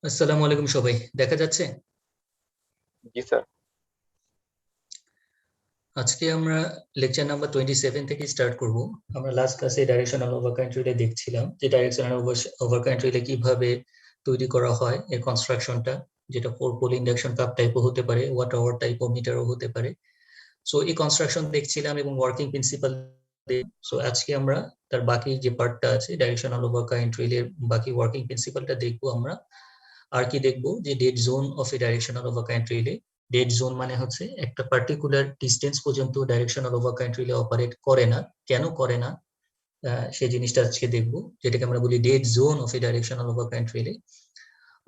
আসসালামু আলাইকুম সবাই, দেখা যাচ্ছে? জি স্যার। আজকে আমরা লেকচার নাম্বার 27 থেকে স্টার্ট করব। আমরা লাস্ট ক্লাসে ডাইরেকশনাল ওভারকারেন্ট রিলে দেখছিলাম যে ডাইরেকশনাল ওভারকারেন্ট রিলে কিভাবে তৈরি করা হয়, এর কনস্ট্রাকশনটা, যেটা ফোর পোল ইন্ডাকশন কাপ টাইপও হতে পারে, ওয়াট আওয়ার টাইপ ও মিটারও হতে পারে। সো এই কনস্ট্রাকশন দেখছিলাম এবং ওয়ার্কিং প্রিন্সিপাল। সো আজকে আমরা তার বাকি যে পার্টটা আছে ডাইরেকশনাল ওভারকারেন্ট রিলের বাকি ওয়ার্কিং প্রিন্সিপালটা দেখবো আমরা। আর কি দেখবো যে dead zone of a directional overcurrent relay. Dead zone মানে হচ্ছে একটা পার্টিকুলার ডিস্টেন্স পর্যন্ত ডাইরেকশনাল ওভারকারেন্ট রিলে অপারেট করে না, কেন করে না সেই জিনিসটা আজকে দেখবো, যেটাকে আমরা বলি dead zone of a directional overcurrent relay.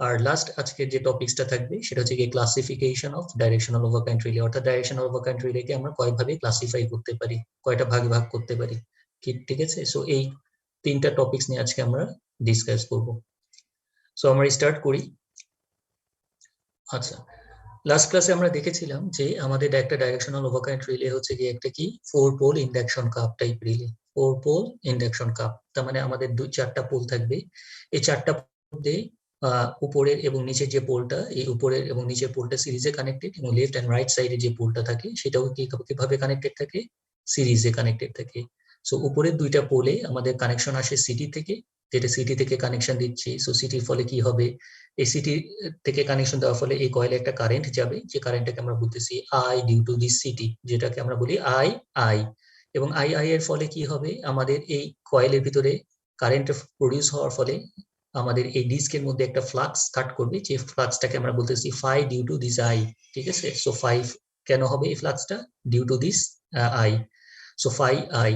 আর লাস্ট আজকে যে টপিকসটা থাকবে সেটা হচ্ছে কি classification of directional overcurrent relay, অর্থাৎ ডাইরেকশনাল ওভারকারেন্ট রিলেকে আমরা কয় ভাবে ক্লাসিফাই করতে পারি, কয়টা ভাগে ভাগ করতে পারি। ঠিক আছে, সো এই তিনটা টপিকস নিয়ে আজকে আমরা ডিসকাস করব। সো আমরা স্টার্ট করি। আচ্ছা, লাস্ট ক্লাসে আমরা দেখেছিলাম যে আমাদের একটা ডাইরেকশনাল ওভারকারেন্ট রিলে হচ্ছে কি একটা কি four pole induction cup type relay. Four pole induction cup তার মানে আমাদের চারটা পোল থাকবে। এই চারটা মধ্যে উপরের এবং নিচের যে পোলটা, এই উপরের এবং নিচের পোলটা সিরিজে কানেক্টেড, এবং লেফট এন্ড রাইট সাইডে যে পোলটা থাকে সেটাও কিভাবে কানেক্টেড থাকে, সিরিজে কানেক্টেড থাকে। সো উপরের দুইটা পোলে আমাদের কানেকশন আসে সিটি থেকে, যেটা সিটি থেকে কানেকশন দিচ্ছি। সো সিটির ফলে কি হবে, এই সিটি থেকে কানেকশন দেওয়ার ফলে এই কয়েলে একটা কারেন্ট যাবে, যে কারেন্টটাকে আমরা বলতেছি I due to this CT, যেটাকে আমরা বলি আই আই। এবং আই আই এর ফলে কি হবে, আমাদের এই কয়েলের ভিতরে কারেন্ট প্রডিউস হওয়ার ফলে আমাদের এই ডিস্কের মধ্যে একটা ফ্লাক্স কাট করবে, যে ফ্লাক্সটাকে আমরা বলতেছি phi due to this I. ঠিক আছে, সো ফাই কেন হবে এই ফ্লাক্সটা, due to this I, so phi I.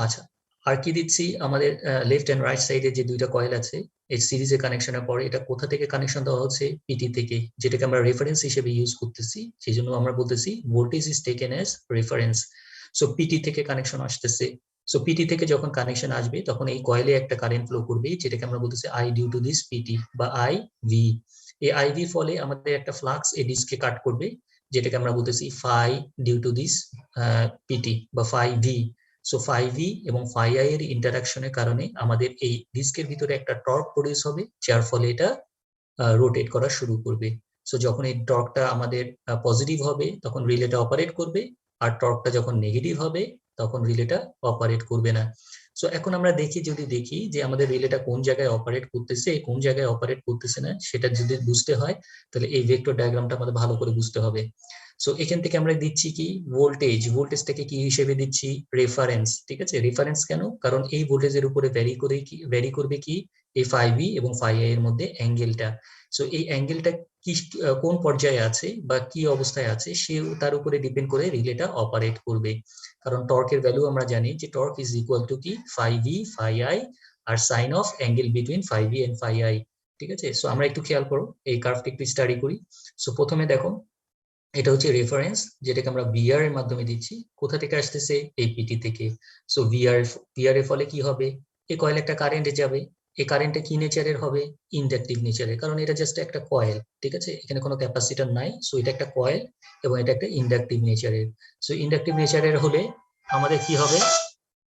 আচ্ছা, আর কি দিচ্ছি, আমাদের লেফট এন্ড রাইট সাইডে যে দুইটা কয়েল আছে এই সিরিজে কানেকশনের পরে এটা কোথা থেকে কানেকশন দেওয়া হচ্ছে, পিটি থেকে, যেটাকে আমরা রেফারেন্স হিসেবে ইউজ করতেছি, সেই জন্য আমরা বলতেছি voltage is taken as reference. So PT থেকে কানেকশন আসতেছে। সো পিটি থেকে যখন কানেকশন আসবে তখন এই কয়েলে একটা কারেন্ট ফ্লো করবে, যেটাকে আমরা বলতেছি I due to this PT বা আই ভি। এই আই ভি ফলে আমাদের একটা ফ্লাক্স এই ডিস্কে কাট করবে, যেটাকে আমরা বলতেছি phi due to this PT বা phi V. So phi V এবং ফাই আই এর ইন্টারাকশনের কারণে আমাদের এই ডিস্কের ভিতরে একটা টর্ক প্রডিউস হবে, যার ফলে এটা রোটেট করা শুরু করবে। সো যখন এই টর্কটা আমাদের পজিটিভ হবে তখন রিলেটা অপারেট করবে, আর টর্কটা যখন নেগেটিভ হবে তখন রিলেটা অপারেট করবে না। সো এখন আমরা যদি দেখি যে আমাদের রিলেটা কোন জায়গায় অপারেট করতেছে, কোন জায়গায় অপারেট করতেছে না, সেটা যদি বুঝতে হয় তাহলে এই ভেক্টর ডায়াগ্রামটা আমাদের ভালো করে বুঝতে হবে। সো এখান থেকে আমরা দিচ্ছি কি ভোল্টেজটাকে কি হিসেবে দিচ্ছি, রেফারেন্স। ঠিক আছে, রেফারেন্স কেন, কারণ এই ভোল্টেজের উপরে ভ্যারি করবে কি এই ফাই ভি এবং ফাই আই এর মধ্যে অ্যাঙ্গেলটা। সো এই অ্যাঙ্গেলটা কি কোন পর্যায়ে আছে বা কি অবস্থায় আছে সে তার উপরে ডিপেন্ড করে রিলেটা অপারেট করবে। কারণ টর্কের ভ্যালু আমরা জানি যে টর্ক ইজ ইকুয়াল টু কি ফাই ভি ফাই আই আর sine of angle between phi V and phi I. ঠিক আছে, সো আমরা একটু খেয়াল করো, এই কার্ভটা একটু স্টাডি করি। সো প্রথমে দেখো, এটা হচ্ছে রেফারেন্স, যেটাকে আমরা ভিআর এর মাধ্যমে দিচ্ছি, কোথা থেকে আসতেছে, এই পিটি থেকে। সো ভিআর এর ফলে কি হবে, এই কয়েল একটা কারেন্ট যাবে, এই কারেন্টটা কি নেচারের হবে, ইন্ডাকটিভ নেচারের, কারণ এটা জাস্ট একটা কয়েল। ঠিক আছে, এখানে কোনো ক্যাপাসিটর নাই, সো এটা একটা কয়েল এবং এটা একটা ইন্ডাকটিভ নেচারের। সো ইন্ডাকটিভ নেচারের হলে আমাদের কি হবে,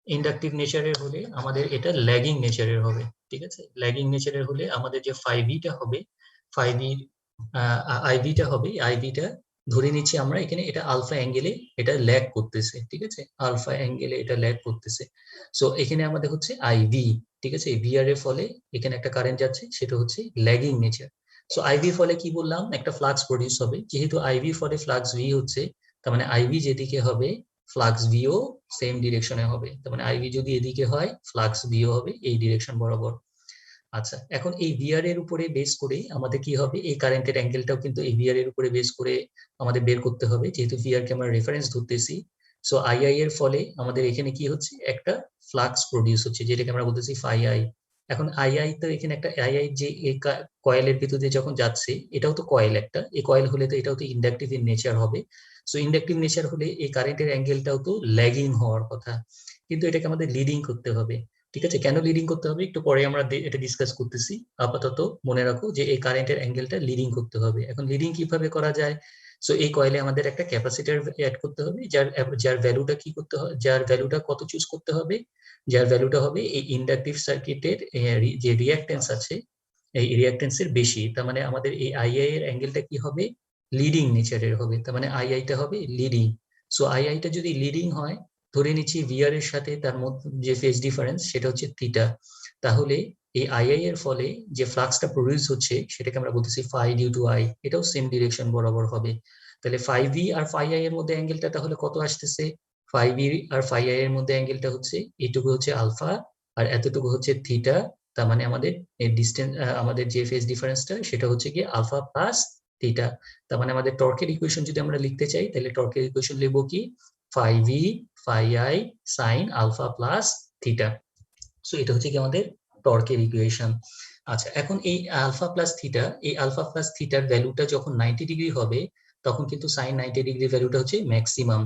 ইন্ডাকটিভ নেচারের হলে আমাদের এটা ল্যাগিং নেচারের হবে। ঠিক আছে, ল্যাগিং নেচারের হলে আমাদের যে ফাইভিটা হবে, ফাইভি আইভিটা হবে, আইভিটা ধরে নিচ্ছি আমরা এখানে এটা আলফা অ্যাঙ্গেলে এটা ল্যাগ করতেছে। ঠিক আছে, আলফা অ্যাঙ্গেলে এটা ল্যাগ করতেছে। সো এখানে আমাদের হচ্ছে আইভি। ঠিক আছে, ভিআর এর ফলে এখানে একটা কারেন্ট যাচ্ছে, সেটা হচ্ছে ল্যাগিং নেচার। সো আইভি ফলে কি বললাম, একটা ফ্লাক্স প্রডিউস হবে, যেহেতু আইভি ফলে ফ্লাক্স ভি হচ্ছে, তার মানে আইভি যেদিকে হবে ফ্লাক্স ভিও সেম ডিরেকশনে হবে। তার মানে আইভি যদি এদিকে হয় ফ্লাক্স ভিও হবে এই ডিরেকশন বরাবর। আচ্ছা, এখন এই ভিআর এর উপরে বেস করে আমাদের কি হবে, এই কারেন্টের অ্যাঙ্গেলটাও কিন্তু এই ভিআর এর উপরে বেস করে আমাদের বের করতে হবে, যেহেতু ভিআর কে আমরা রেফারেন্স ধরতেছি। সো আইআই এর ফলে আমাদের এখানে কি হচ্ছে, একটা ফ্লাক্স প্রডিউস হচ্ছে, যেটাকে আমরা বলতেছি ফাই আই। এখন আইআই তো এখানে একটা আইআই যে এই কয়েলের ভিতর দিয়ে যখন যাচ্ছে, এটাও তো কয়েল একটা, এই কয়েল হলে তো এটাও তো ইন্ডাকটিভ ইন নেচার হবে। সো ইন্ডাকটিভ নেচার হলে এই কারেন্টের অ্যাঙ্গেলটাও তো ল্যাগিং হওয়ার কথা, কিন্তু এটাকে আমাদের লিডিং করতে হবে। ঠিক আছে, কেন লিডিং করতে হবে একটু পরে আমরা এটা ডিসকাস করতেছি। আপাতত মনে রাখো যে এই কারেন্টের অ্যাঙ্গেলটা লিডিং করতে হবে। এখন লিডিং কিভাবে করা যায়, সো এই কয়েলে আমাদের একটা ক্যাপাসিটর অ্যাড করতে হবে, যার ভ্যালুটা কি করতে হবে, যার ভ্যালুটা কত চুজ করতে হবে, যার ভ্যালুটা হবে এই ইন্ডাকটিভ সার্কিটের যে রিঅ্যাকট্যান্স আছে, এই রিঅ্যাকটেন্সের বেশি, তার মানে আমাদের এই আইআই এর অ্যাঙ্গেলটা কি হবে, লিডিং নেচারের হবে, তার মানে আইআইটা হবে লিডিং। সো আইআইটা যদি লিডিং হয়, ধরে নিচ্ছি ভিআর এর সাথে তার মধ্যে যে ফেজ ডিফারেন্স সেটা হচ্ছে থিটা, তাহলে এই আইআই এর ফলে যে ফ্লাক্সটা প্রডিউস হচ্ছে সেটাকে আমরা বলতেছি ফাই ডিউ টু আই, এটাও সেম ডিরেকশন বরাবর হবে। তাহলে ফাই ভি আর ফাই আই এর মধ্যে অ্যাঙ্গেলটা তাহলে কত আসতেছে, ফাই ভি আর ফাই আই এর মধ্যে অ্যাঙ্গেলটা হচ্ছে এইটুকু হচ্ছে আলফা আর এতটুকু হচ্ছে থিটা, তার মানে আমাদের ডিস্টেন্স, আমাদের যে ফেজ ডিফারেন্সটা সেটা হচ্ছে কি আলফা প্লাস থিটা। তার মানে আমাদের টর্কের ইকুয়েশন যদি আমরা লিখতে চাই তাহলে টর্কের ইকুয়েশন লিখবো কি, phi V phi I sine alpha plus theta. So এটা হচ্ছে কি আমাদের টর্কের ইকুয়েশন। আচ্ছা, এখন এই আলফা প্লাস থিটা, এই আলফা প্লাস থিটার ভ্যালুটা যখন 90 ডিগ্রি হবে তখন কিন্তু সাইন 90 ডিগ্রি ভ্যালুটা হচ্ছে ম্যাক্সিমাম।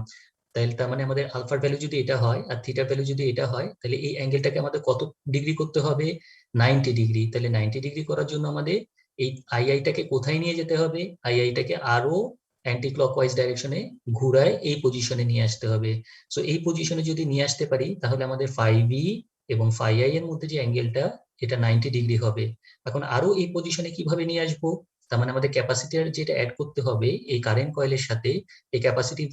তাহলে তার মানে আমাদের আলফার ভ্যালু যদি এটা হয় আর থিটার ভ্যালু যদি এটা হয়, তাহলে এই অ্যাঙ্গেলটাকে আমাদের কত ডিগ্রি করতে হবে, 90 ডিগ্রি। তাহলে 90 ডিগ্রি করার জন্য আমাদের এই আইআইটাকে কোথায় নিয়ে যেতে হবে, আইআইটাকে আরো অ্যান্টি ক্লকওয়াইজ ডাইরেকশনে ঘুরায় এই পজিশনে নিয়ে আসতে হবে। সো এই পজিশনে যদি নিয়ে আসতে পারি তাহলে আমাদের ফাই বি এবং ফাই আই এর মধ্যে যে অ্যাঙ্গেলটা এটা 90 ডিগ্রি হবে। এখন আরো এই পজিশনে কিভাবে নিয়ে আসবো, তার মানে আমাদের ক্যাপাসিটর যেটা অ্যাড করতে হবে এই কারেন্ট কয়েলের সাথে, এই ক্যাপাসিটি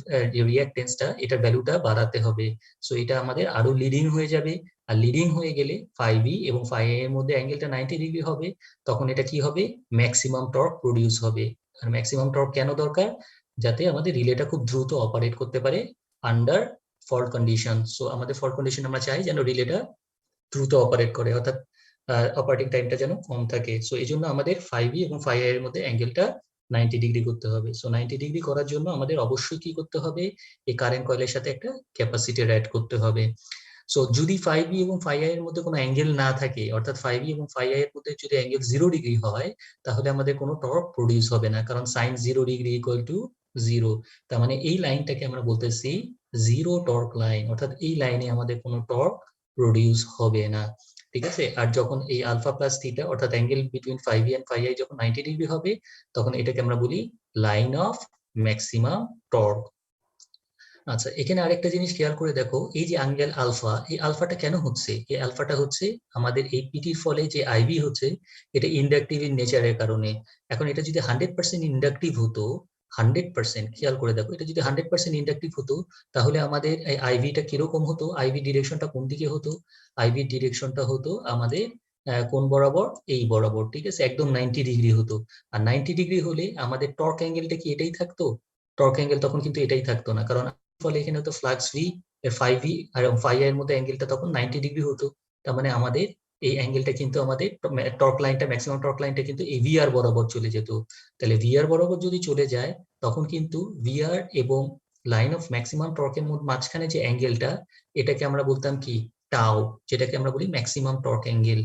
রিঅ্যাকটেন্সটা এটার ভ্যালুটা বাড়াতে হবে। সো এটা আমাদের আরো লিডিং হয়ে যাবে, আর লিডিং হয়ে গেলে ফাই বি এবং ফাই আই এর মধ্যে অ্যাঙ্গেলটা 90 ডিগ্রি হবে, তখন এটা কি হবে, ম্যাক্সিমাম টর্ক প্রডিউস হবে। আর ম্যাক্সিমাম টর্ক কেন দরকার, যাতে আমাদের রিলেটা খুব দ্রুত অপারেট করতে পারে আন্ডার ফল্ট কন্ডিশন। সো আমাদের ফল্ট কন্ডিশন আমরা চাই যেন রিলেটা দ্রুত অপারেট করে, অর্থাৎ অপারেটিং টাইমটা যেন কম থাকে। সো এই জন্য আমাদের ফাই বি এবং ফাই আই এর মধ্যে অ্যাঙ্গেলটা 90 ডিগ্রি করতে হবে। সো 90 ডিগ্রি করার জন্য আমাদের অবশ্যই কি করতে হবে, এই কারেন্ট কয়েলের সাথে একটা ক্যাপাসিটর অ্যাড করতে হবে। সো যদি ফাই বি এবং ফাই আই এর মধ্যে কোনো অ্যাঙ্গেল না থাকে, অর্থাৎ ফাই বি এবং ফাই আই এর মধ্যে যদি অ্যাঙ্গেল 0 ডিগ্রি হয়, তাহলে আমাদের কোনো টর্ক প্রডিউস হবে না, কারণ সাইন 0 ডিগ্রি ইকুয়াল টু 0। তার মানে এই লাইনটাকে আমরা বলতেছি জিরো টর্ক লাইন, অর্থাৎ এই লাইনে আমাদের কোনো টর্ক প্রডিউস হবে না। ঠিক আছে, আর যখন এই আলফা প্লাস থিটা অর্থাৎ angle between phi B and phi I যখন 90 ডিগ্রি হবে, তখন এটাকে আমরা বলি লাইন অফ ম্যাক্সিমাম টর্ক। আচ্ছা, এখানে আরেকটা জিনিস খেয়াল করে দেখো, এই যে অ্যাঙ্গেল আলফা, এই আলফাটা কেন হচ্ছে, এই আলফাটা হচ্ছে আমাদের এই পিটির ফলে যে আইভি হচ্ছে এটা ইন্ডাকটিভ ইন নেচারের কারণে। এখন এটা যদি 100% ইন্ডাকটিভ হতো, 100% খেয়াল করে দেখো, এটা যদি 100% ইন্ডাকটিভ হতো তাহলে আমাদের এই আইভিটা কিরকম হতো, আইভি ডিরেকশনটা কোন দিকে হতো, আইভি ডিরেকশনটা হতো আমাদের কোন বরাবর, এই বরাবর। ঠিক আছে, একদম 90 ডিগ্রি হতো। আর 90 ডিগ্রি হলে আমাদের টর্ক অ্যাঙ্গেলটা কি এটাই থাকতো, টর্ক অ্যাঙ্গেল তখন কিন্তু এটাই থাকতো না, কারণ ফলে এখানে তো ফ্লাক্স ভি ফাই ভি আর ফাই এর মধ্যে অ্যাঙ্গেলটা তখন 90 ডিগ্রি হতো। তার মানে আমাদের এই অ্যাঙ্গেলটা কিন্তু আমাদের টর্ক লাইনটা, ম্যাক্সিমাম টর্ক লাইনটা কিন্তু এই ভিআর বরাবর চলে যেত। তাহলে ভিআর বরাবর যদি চলে যায় তখন কিন্তু ভিআর এবং লাইন অফ ম্যাক্সিমাম টর্কের মাঝখানে যে অ্যাঙ্গেলটা, এটাকে আমরা বলতাম কি টাও, যেটাকে আমরা বলি ম্যাক্সিমাম টর্ক অ্যাঙ্গেল।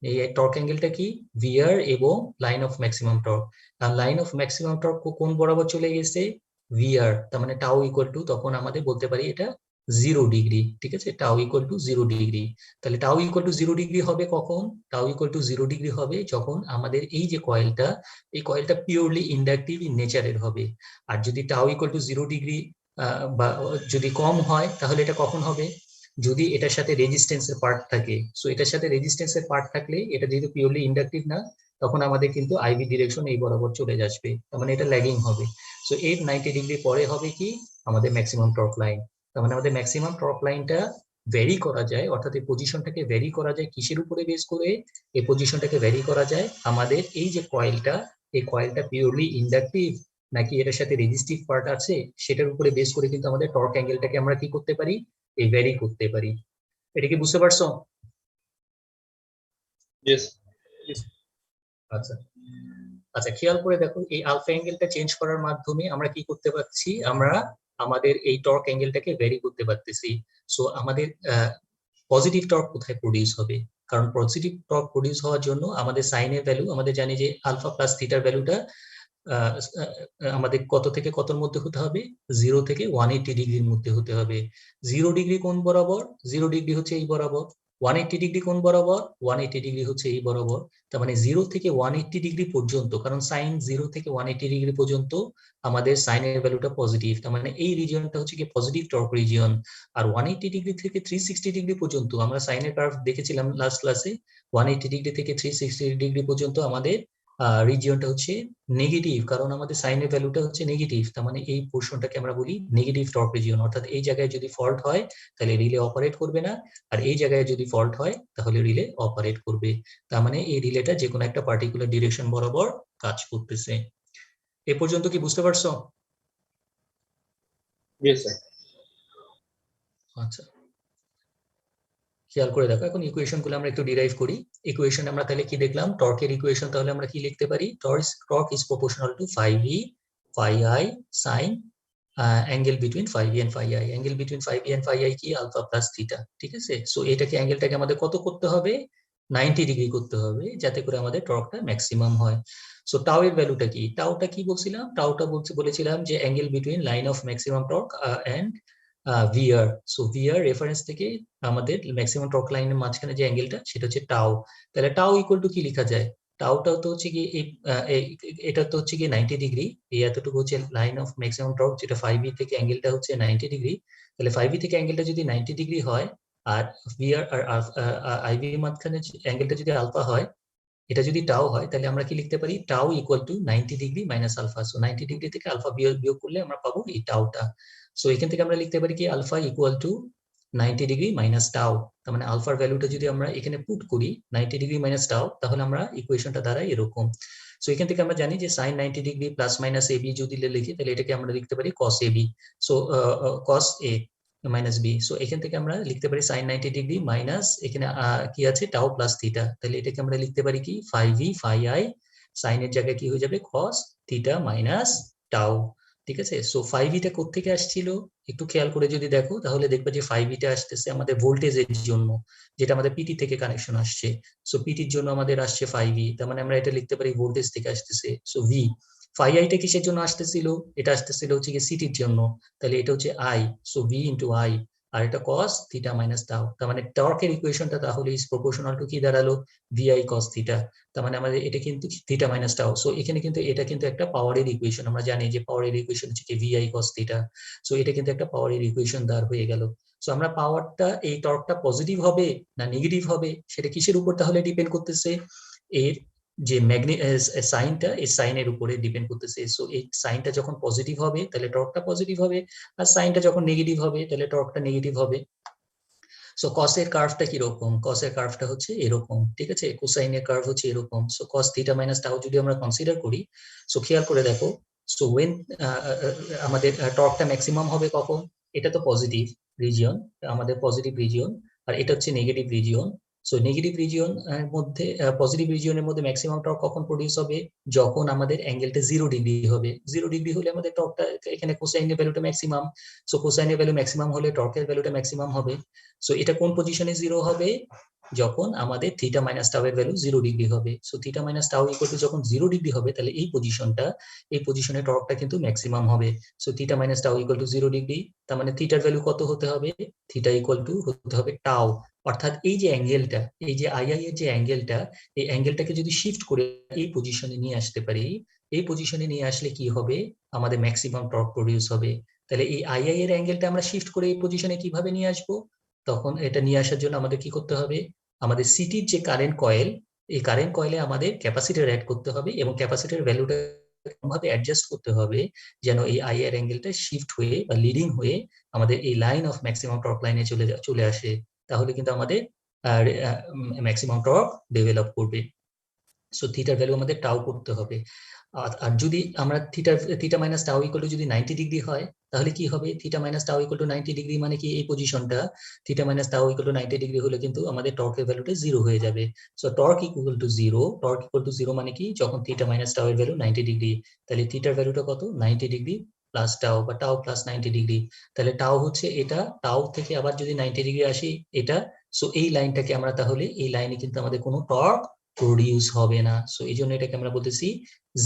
এই টর্ক অ্যাঙ্গেলটা কি ভিআর এবং লাইন অফ ম্যাক্সিমাম টর্ক। আর লাইন অফ ম্যাক্সিমাম টর্ক কোন বরাবর চলে গেছে, ভিআর, তার মানে টাও ইকুয়াল টু, তখন আমাদের বলতে পারি এটা 0 ডিগ্রি। ঠিক আছে, টাও ইকুয়াল টু 0 ডিগ্রি। তাহলে টাও ইকুয়াল টু 0 ডিগ্রি হবে কখন, টাও ইকুয়াল টু 0 ডিগ্রি হবে যখন আমাদের এই যে কয়েলটা, এই কয়েলটা পিওরলি ইন্ডাকটিভ ইন নেচারের হবে। আর যদি টাও ইকুয়াল টু 0 ডিগ্রি বা যদি কম হয় তাহলে এটা কখন হবে, যদি এটার সাথে রেজিস্ট্যান্সের পার্ট থাকে। সো এটার সাথে রেজিস্ট্যান্সের পার্ট থাকলে, এটা যেহেতু পিওরলি ইন্ডাকটিভ না, তখন আমাদের কিন্তু আইভি ডিরেকশন এই বরাবর চলে আসবে, তার মানে এটা ল্যাগিং হবে। সো এই 90 ডিগ্রি পরে হবে কি আমাদের ম্যাক্সিমাম টর্ক লাইন। তার মানে আমাদের ম্যাক্সিমাম টর্ক লাইনটা ভ্যারি করা যায়, অর্থাৎ এই পজিশনটাকে ভ্যারি করা যায় কিসের উপরে বেস করে, এই পজিশনটাকে ভ্যারি করা যায় আমাদের এই যে কয়েলটা, এই কয়েলটা পিওরলি ইন্ডাকটিভ নাকি এটার সাথে রেজিস্টিভ পার্ট আছে, সেটার উপরে বেস করে কিন্তু আমাদের টর্ক অ্যাঙ্গেলটাকে আমরা কি করতে পারি, এই ভ্যারি করতে পারি। এটা কি বুঝতে পারছো? Yes. আচ্ছা আচ্ছা, খেয়াল করে দেখো, এই আলফা অ্যাঙ্গেলটা চেঞ্জ করার মাধ্যমে আমরা কি করতে পারছি, আমরা আমাদের এই টর্ক অ্যাঙ্গেলটাকে ভ্যারি করতে পারতেছি। সো আমাদের পজিটিভ টর্ক কোথায় প্রডিউস হবে, কারণ পজিটিভ টর্ক প্রডিউস হওয়ার জন্য আমাদের সাইনের ভ্যালু, আমাদের জানি যে আলফা প্লাস থিটার ভ্যালুটা আমাদের কত থেকে কতর মধ্যে হতে হবে, 0 থেকে 180 ডিগ্রির মধ্যে হতে হবে। 0 ডিগ্রি কোন বরাবর, 0 ডিগ্রি হচ্ছে এই বরাবর। 180 ডিগ্রি কোন বরাবর? 180 ডিগ্রি হচ্ছে এই বরাবর। তার মানে 0 থেকে 180 ডিগ্রি পর্যন্ত, কারণ সাইন 0 থেকে 180 ডিগ্রি পর্যন্ত আমাদের সাইনের ভ্যালুটা পজিটিভ, তার মানে এই রিজিয়নটা হচ্ছে কি পজিটিভ টর্ক রিজিয়ন। আর 180 ডিগ্রি থেকে 360 ডিগ্রি পর্যন্ত আমরা সাইনের কার্ভ দেখেছিলাম লাস্ট ক্লাসে। 180 ডিগ্রি থেকে 360 ডিগ্রি পর্যন্ত আমাদের রিজিয়নটা হচ্ছে নেগেটিভ, কারণ আমাদের সাইনের ভ্যালুটা হচ্ছে নেগেটিভ, তার মানে এই পোর্শনটাকে আমরা বলি নেগেটিভ টর্ক রিজিয়ন। অর্থাৎ এই জায়গায় যদি ফল্ট হয় তাহলে রিলে অপারেট করবে না, আর এই জায়গায় যদি ফল্ট হয় তাহলে রিলে অপারেট করবে। তার মানে এই রিলেটা যে কোনো একটা পার্টিকুলার ডিরেকশন বরাবর কাজ করতেছে। এ পর্যন্ত কি বুঝতে পারছো? জি স্যার। আচ্ছা, খেয়াল করে দেখো, এখন ইকুয়েশন গুলো আমরা একটু ডিরাইভ করি। ইকুয়েশন আমরা তাহলে কি দেখলাম? টর্কের ইকুয়েশন তাহলে আমরা কি লিখতে পারি? Torque is proportional two phi v phi i sin angle between phi v and phi i। Angle between phi v and phi i কি? আলফা প্লাস থিটা, ঠিক আছে? সো এটাকে অ্যাঙ্গেলটাকে আমাদের কত করতে হবে? 90 ডিগ্রি করতে হবে, যাতে করে আমাদের টর্কটা ম্যাক্সিমাম হয়। সো টাউ এর ভ্যালুটা কি? টাউটা কি বলছিলাম? টাউটা বলেছিলাম যে angle between line of maximum torque and VR. So VR reference থেকে আমাদের ম্যাক্সিমাম টর্ক লাইনের মাঝখানে যে অ্যাঙ্গেলটা সেটা হচ্ছে টাউ। তাহলে টাউ ইকুয়াল টু কি লেখা যায়? টাউটা তো হচ্ছে কি এটা তো হচ্ছে কি 90 ডিগ্রি, এই এতটুকু হচ্ছে লাইন অফ ম্যাক্সিমাম টর্ক, যেটা 5v থেকে অ্যাঙ্গেলটা হচ্ছে 90 ডিগ্রি। তাহলে 5v থেকে অ্যাঙ্গেলটা যদি 90 ডিগ্রি হয়, আর ভিআর আর আইভি এর মাঝখানে অ্যাঙ্গেলটা যদি আলফা হয়, এটা যদি টাও হয়, তাহলে আমরা কি লিখতে পারি? Tau equal to 90 degree minus alpha. So 90 degree থেকে আলফা বিয়োগ করলে আমরা পাবো এই টাওটা। সো এখান থেকে আমরা লিখতে পারি কি? Alpha equal to 90 degree minus tau. তার মানে আলফার ভ্যালুটা যদি আমরা এখানে পুট করি 90 ডিগ্রি মাইনাস টাও, তাহলে আমরা ইকুয়েশনটা দ্বারা এরকম। সো এখান থেকে আমরা জানি যে sine 90 degree plus minus AB যদি লিখি, তাহলে এটাকে আমরা লিখতে পারি cos AB. So cos A minus B. So এখান থেকে আমরা লিখতে পারি সাইন 90 ডিগ্রি মাইনাস এখানে কি আছে? টাও প্লাস থিটা। তাহলে এটাকে আমরা লিখতে পারি কি? ফাই ভি ফাই আই, সাইনের জায়গায় কি হয়ে যাবে? কস থিটা মাইনাস টাও। ঠিক আছে? সো ফাই ভিটা কোত্থেকে আসছিল একটু খেয়াল করে যদি দেখো, তাহলে দেখবে যে ফাই ভিটা আসতেছে আমাদের ভোল্টেজের জন্য, যেটা আমাদের পিটি থেকে কানেকশন আসছে। সো পিটির জন্য আমাদের আসছে ফাই ভি, তার মানে আমরা এটা লিখতে পারি ভোল্টেজ থেকে আসতেছে। So V. ফাই আইটা কিসের জন্য আসতেছিল? এটা আসতেছিল হচ্ছে কি সিটির জন্য, তাহলে এটা হচ্ছে I. So V into I, আর এটা কস থিটা মাইনাস টাও। তার মানে টর্কের ইকুয়েশনটা তাহলে ইজ প্রপোর্শনাল টু কি দাঁড়ালো? VI cos theta. তার মানে আমাদের এটা কিন্তু থিটা মাইনাস টাও। সো এখানে কিন্তু এটা কিন্তু একটা পাওয়ারের ইকুয়েশন। আমরা জানি যে পাওয়ারের ইকুয়েশন হচ্ছে কি ভিআই কস থিটা। সো এটা কিন্তু একটা পাওয়ারের ইকুয়েশন দাঁড় হয়ে গেল। সো আমরা পাওয়ারটা, এই টর্কটা পজিটিভ হবে না নেগেটিভ হবে, সেটা কিসের উপর তাহলে ডিপেন্ড করতেছে? এর যে সাইনটা, এই সাইনের উপরে ডিপেন্ড করতেছে। সো এই সাইনটা যখন পজিটিভ হবে তাহলে টর্কটা পজিটিভ হবে, আর সাইনটা যখন নেগেটিভ হবে তাহলে টর্কটা নেগেটিভ হবে। সো কসের কার্ভটা কিরকম? কসের কার্ভটা হচ্ছে এরকম, ঠিক আছে? কোসাইনের কার্ভ হচ্ছে এরকম। সো কস থিটা মাইনাস টাও যদি আমরা কনসিডার করি, সো খেয়াল করে দেখো, সো ওয়েন আমাদের টর্কটা ম্যাক্সিমাম হবে কখন? এটা তো পজিটিভ রিজিয়ন, আমাদের পজিটিভ রিজিয়ন, আর এটা হচ্ছে negative region. So negative region এর মধ্যে, পজিটিভ রিজিয়নের মধ্যে ম্যাক্সিমাম টর্ক কখন প্রডিউস হবে? যখন আমাদের অ্যাঙ্গেলটা 0 ডিগ্রি হবে। 0 ডিগ্রি হলে আমাদের টর্কটা, এখানে কোসাইনের ভ্যালুটা ম্যাক্সিমাম। সো কোসাইনের ভ্যালু ম্যাক্সিমাম হলে টর্কের ভ্যালুটা ম্যাক্সিমাম হবে। সো এটা কোন পজিশনে 0 হবে? যখন আমাদের থিটা মাইনাস টাও এর ভ্যালু 0 ডিগ্রি হবে। সো থিটা মাইনাস টাও ইকুয়াল টু যখন 0 ডিগ্রি হবে, তাহলে এই পজিশনে টর্কটা কিন্তু ম্যাক্সিমাম হবে। সো থিটা মাইনাস টাও ইকুয়াল টু 0 ডিগ্রি, তার মানে থিটার ভ্যালু কত হতে হবে? থিটা ইকুয়াল টু হতে হবে টাও। অর্থাৎ এই যে অ্যাঙ্গেলটা, এই যে আই এর যে অ্যাঙ্গেলটা, এই অ্যাঙ্গেলটাকে যদি শিফট করে এই পজিশনে নিয়ে আসতে পারি, এই পজিশনে নিয়ে আসলে কি হবে? আমাদের ম্যাক্সিমাম টর্ক প্রডিউস হবে। তাহলে এই আই এর অ্যাঙ্গেলটা আমরা শিফট করে এই পজিশনে কিভাবে নিয়ে আসবো? তখন এটা নিয়ে আসার জন্য আমাদের কি করতে হবে? আমাদের সিটির যে কারেন্ট কয়েল, এই কারেন্ট কয়েলে আমাদের ক্যাপাসিটর অ্যাড করতে হবে, এবং ক্যাপাসিটর ভ্যালুটা ভাবে অ্যাডজাস্ট করতে হবে যেন এই আই এর অ্যাঙ্গেলটা শিফট হয়ে বা লিডিং হয়ে আমাদের এই লাইন অফ ম্যাক্সিমাম টর্ক লাইনে চলে আসে। তাহলে কিন্তু আমাদের ম্যাক্সিমাম টর্ক ডেভেলপ করবে। সো থিটার ভ্যালু আমাদের টাও করতে হবে। আর যদি আমরা থিটা মাইনাস টাও ইকুয়াল টু যদি 90 ডিগ্রি হয়, তাহলে কি হবে? থিটা মাইনাস টাও ইকুয়াল টু 90 ডিগ্রি মানে কি? এই পজিশনটা থিটা মাইনাস টাও ইকুয়াল টু 90 ডিগ্রি হলে কিন্তু আমাদের টর্কের ভ্যালুটা 0 হয়ে যাবে। So torque equal to 0, torque equal to 0 মানে কি? যখন থিটা মাইনাস টাও এর ভ্যালু 90 ডিগ্রি, তাহলে থিটার ভ্যালুটা কত? 90 ডিগ্রি প্লাস টাও, বা টাও প্লাস 90 ডিগ্রি। তাহলে টাও হচ্ছে এটা, টাও থেকে আবার যদি 90 ডিগ্রি আসি এটা, সো এই লাইনটাকে আমরা, তাহলে এই লাইনে কিন্তু আমাদের কোনো টর্ক প্রডিউস হবে না। সো এই জন্য এটাকে আমরা বলতেছি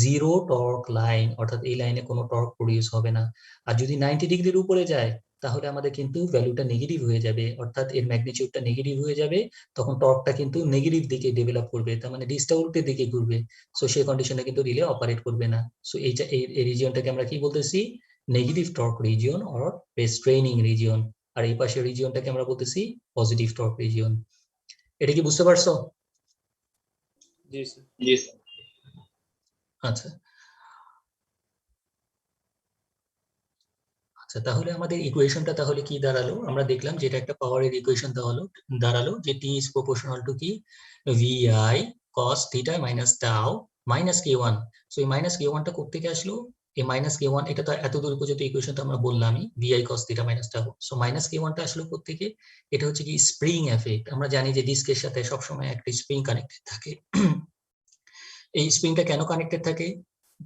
জিরো টর্ক লাইন, অর্থাৎ এই লাইনে কোনো টর্ক প্রডিউস হবে না। আর যদি 90 ডিগ্রির উপরে যায় তাহলে আমাদের কিন্তু ভ্যালুটা নেগেটিভ হয়ে যাবে, অর্থাৎ এর ম্যাগনিটিউডটা নেগেটিভ হয়ে যাবে, তখন টর্কটা কিন্তু নেগেটিভ দিকে ডেভেলপ করবে, তার মানে ডিসটা উল্টের দিকে ঘুরবে। সো সেই কন্ডিশনে কিন্তু রিলে অপারেট করবে না। সো এই রিজিয়নটাকে আমরা কি বলতেছি, negative torque region or restraining region. আর এই পাশের রিজিয়নটাকে আমরা বলতেছি পজিটিভ টর্ক রিজিয়ন। এটা কি বুঝতে পারছো? জি স্যার। জি স্যার। আচ্ছা আচ্ছা, তাহলে আমাদের ইকুয়েশনটা তাহলে কি দাঁড়ালো? আমরা দেখলাম যেটা একটা পাওয়ারের ইকুয়েশন দাঁড়ালো যে টি ইজ প্রপোর্শনাল টু কি, VI cos theta minus tau minus K one. So এই মাইনাস কে ওয়ানটা কোথা থেকে আসলো? এই মাইনাস কে ওয়ান, এটা তো এত দূর পর্যন্ত ইকুয়েশনটা আমরা বললামই, VI cos theta minus tau. So minus K ওয়ানটা আসলো কোথা থেকে? এটা হচ্ছে কি স্প্রিং এফেক্ট। আমরা জানি যে ডিস্কের সাথে সবসময় একটা স্প্রিং কানেক্টেড থাকে। এই স্প্রিংটা কেন কানেক্টেড থাকে?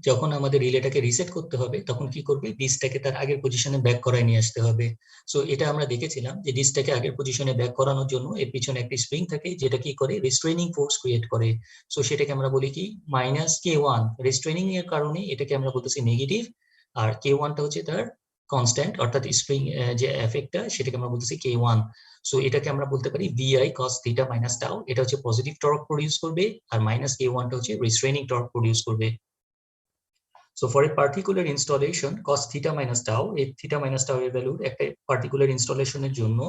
যখন আমাদের রিলেটাকে রিসেট করতে হবে তখন কি করবে, ডিস্কটাকে তার আগের পজিশনে ব্যাক করায় নিয়ে আসতে হবে। সো এটা আমরা দেখেছিলাম যে ডিস্কটাকে আগের পজিশনে ব্যাক করানোর জন্য এর পিছনে একটা স্প্রিং থাকে যেটা কি করে, রেস্ট্রেইনিং ফোর্স ক্রিয়েট করে। সো সেটাকে আমরা বলি কি, মাইনাস কে ওয়ান। রেস্ট্রেইনিং এর কারণে এটাকে আমরা বলতেছি নেগেটিভ, আর কে ওয়ানটা হচ্ছে তার কনস্ট্যান্ট, অর্থাৎ স্প্রিং যে এফেক্টটা সেটাকে আমরা বলতেছি কে ওয়ান। সো এটাকে আমরা বলতে পারি VI cos theta minus tau, এটা হচ্ছে পজিটিভ টর্ক প্রডিউস করবে, আর মাইনাস কে ওয়ানটা হচ্ছে রেস্ট্রেইনিং টর্ক প্রডিউস করবে। So for a particular installation cos theta minus tau, এই theta minus tau এর ভ্যালু একটা পার্টিকুলার ইনস্টলেশনের জন্য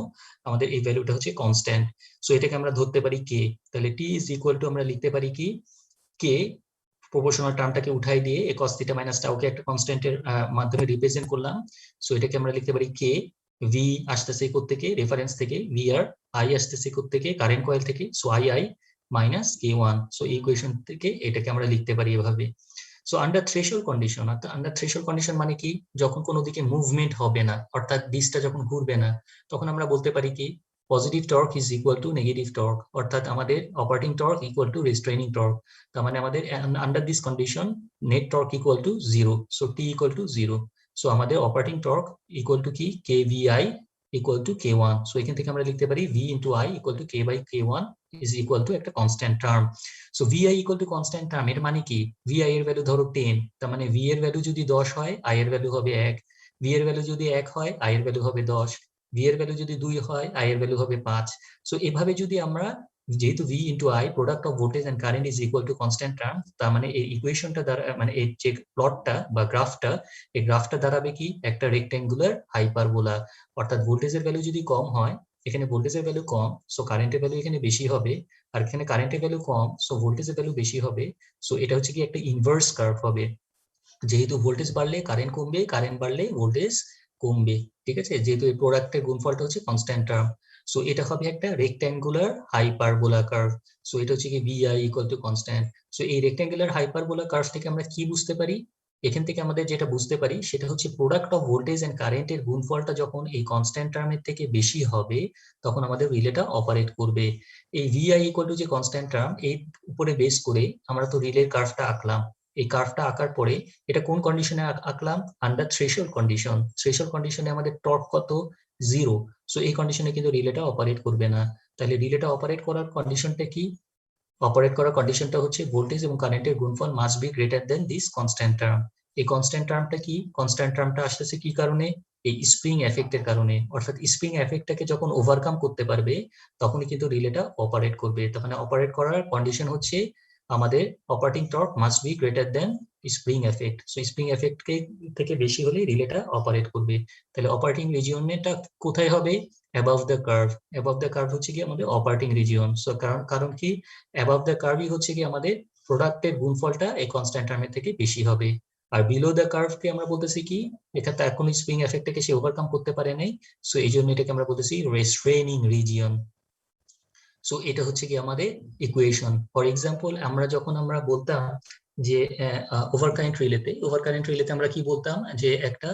আমাদের এই ভ্যালুটা হচ্ছে কনস্ট্যান্ট। সো এটাকে আমরা ধরতে পারি k। তাহলে t ইজ ইকুয়াল টু, আমরা লিখতে পারি কি, k প্রপোর্শনাল টার্মটাকে উঠাই দিয়ে এই cos theta minus tau কে একটা কনস্ট্যান্টের মাধ্যমে রিপ্রেজেন্ট করলাম। সো এটাকে আমরা লিখতে পারি k, v আসতেছে কোথা থেকে, রেফারেন্স থেকে, vr, i আসতেছে কোথা থেকে, কারেন্ট কয়েল থেকে, so ii minus k1। So এই ইকুয়েশন থেকে এটাকে আমরা লিখতে পারি এভাবে। সো আন্ডার থ্রেশহোল্ড কন্ডিশন, অর্থাৎ আন্ডার থ্রেশহোল্ড কন্ডিশন মানে কি, যখন কোনো দিকে মুভমেন্ট হবে না, অর্থাৎ ডিসটা যখন ঘুরবে না, তখন আমরা বলতে পারি কি, positive torque is equal to negative torque, অর্থাৎ আমাদের operating torque equal to restraining torque. তার মানে আমাদের under this condition net torque equal to zero. So T equal to zero. So আমাদের অপারেটিং টর্ক ইকুয়াল টু কি, K VI equal to K one. So এখান থেকে আমরা লিখতে পারি V into I equal to K by K one is equal to একটা constant term. So Vi equal to constant term, এর মানে কি, ভিআই এর ভ্যালু ধরো 10, তার মানে ভি এর ভ্যালু যদি 10 হয় আই এর ভ্যালু হবে 1, ভি এর ভ্যালু যদি 1 হয় আই এর ভ্যালু হবে 10, ভি এর ভ্যালু যদি 2 হয় আই এর ভ্যালু হবে 5। সো এভাবে যদি আমরা, যেহেতু V into I product of voltage and current is equal to constant term, তার মানে এই ইকুয়েশনটা দ্বারা, মানে এই যে প্লটটা বা গ্রাফটা, এই গ্রাফটা দাঁড়াবে কি, একটা রেক্ট্যাঙ্গুলার হাইপারবোলা। অর্থাৎ ভোল্টেজের ভ্যালু যদি কম হয়, এখানে ভোল্টেজের ভ্যালু কম, সো কারেন্টের ভ্যালু এখানে বেশি হবে, আর এখানে কারেন্টের ভ্যালু কম, সো ভোল্টেজের ভ্যালু বেশি হবে। সো এটা হচ্ছে কি একটা ইনভার্স কার্ভ হবে, যেহেতু ভোল্টেজ বাড়লে কারেন্ট কমবে, কারেন্ট বাড়লে ভোল্টেজ কমবে। ঠিক আছে, যেহেতু এই প্রোডাক্টের গুণফলটা হচ্ছে কনস্ট্যান্ট টার্ম। সো এটা হবে একটা রেক্ট্যাঙ্গুলার হাইপারবোলা কার্ভ। সো এটা হচ্ছে কি V I equal to constant. So এই রেক্ট্যাঙ্গুলার হাইপারবোলা কার্ভ থেকে আমরা কি বুঝতে পারি? এখান থেকে আমাদের যেটা বুঝতে পারি সেটা হচ্ছে প্রোডাক্ট অফ ভোল্টেজ এন্ড কারেন্টের গুণফলটা যখন এই কনস্ট্যান্ট টার্মের থেকে বেশি হবে তখন আমাদের রিলেটা অপারেট করবে। এই ভিআই ইকুয়াল টু যে কনস্ট্যান্ট টার্ম, এই উপরে বেস করে আমরা তো রিলের কার্ভটা আঁকলাম। এই কার্ভটা আঁকার পরে এটা কোন কন্ডিশনে আঁকলাম? Under threshold condition. থ্রেশহোল্ড কন্ডিশনে আমাদের টর্ক কত? জিরো। সো এই কন্ডিশনে কিন্তু রিলেটা অপারেট করবে না। তাহলে রিলেটা অপারেট করার কন্ডিশনটা কি? অপারেট করার কন্ডিশনটা হচ্ছে ভোল্টেজ এবং কারেন্টের গুণফল must be greater than this constant term. এই কনস্ট্যান্ট টার্মটা কি? কনস্ট্যান্ট টার্মটা আসতেছে কি কারণে? এই স্প্রিং এফেক্টের কারণে। অর্থাৎ স্প্রিং এফেক্টটাকে যখন ওভারকাম করতে পারবে তখনই কিন্তু রিলেটা অপারেট করবে। তার মানে অপারেট করার কন্ডিশন হচ্ছে আমাদের operating torque must be greater than spring effect. So spring effect থেকে বেশি হলে রিলেটা অপারেট করবে। তাহলে অপারেটিং রিজিয়নটা কোথায় হবে? Above the curve. Above the curve হচ্ছে কি আমাদের অপারেটিং রিজিয়ন। সো কারণ কি, অ্যাবাভ দ্য কার্ভই হচ্ছে কি আমাদের প্রোডাক্টের গুণফলটা এই কনস্ট্যান্ট টার্মের থেকে বেশি হবে। আর বিলো দ্য কার্ভকে আমরা বলতেছি কি, এখানে এখন স্প্রিং এফেক্টটাকে সে ওভারকাম করতে পারে নাই, সো এই জন্য এটাকে আমরা বলতেছি রেস্ট্রেইনিং রিজিয়ন। সো এটা হচ্ছে কি আমাদের ইকুয়েশন। ফর এক্সাম্পল, আমরা বলতাম যে ওভার কারেন্ট রিলেতে আমরা কি বলতাম, যে একটা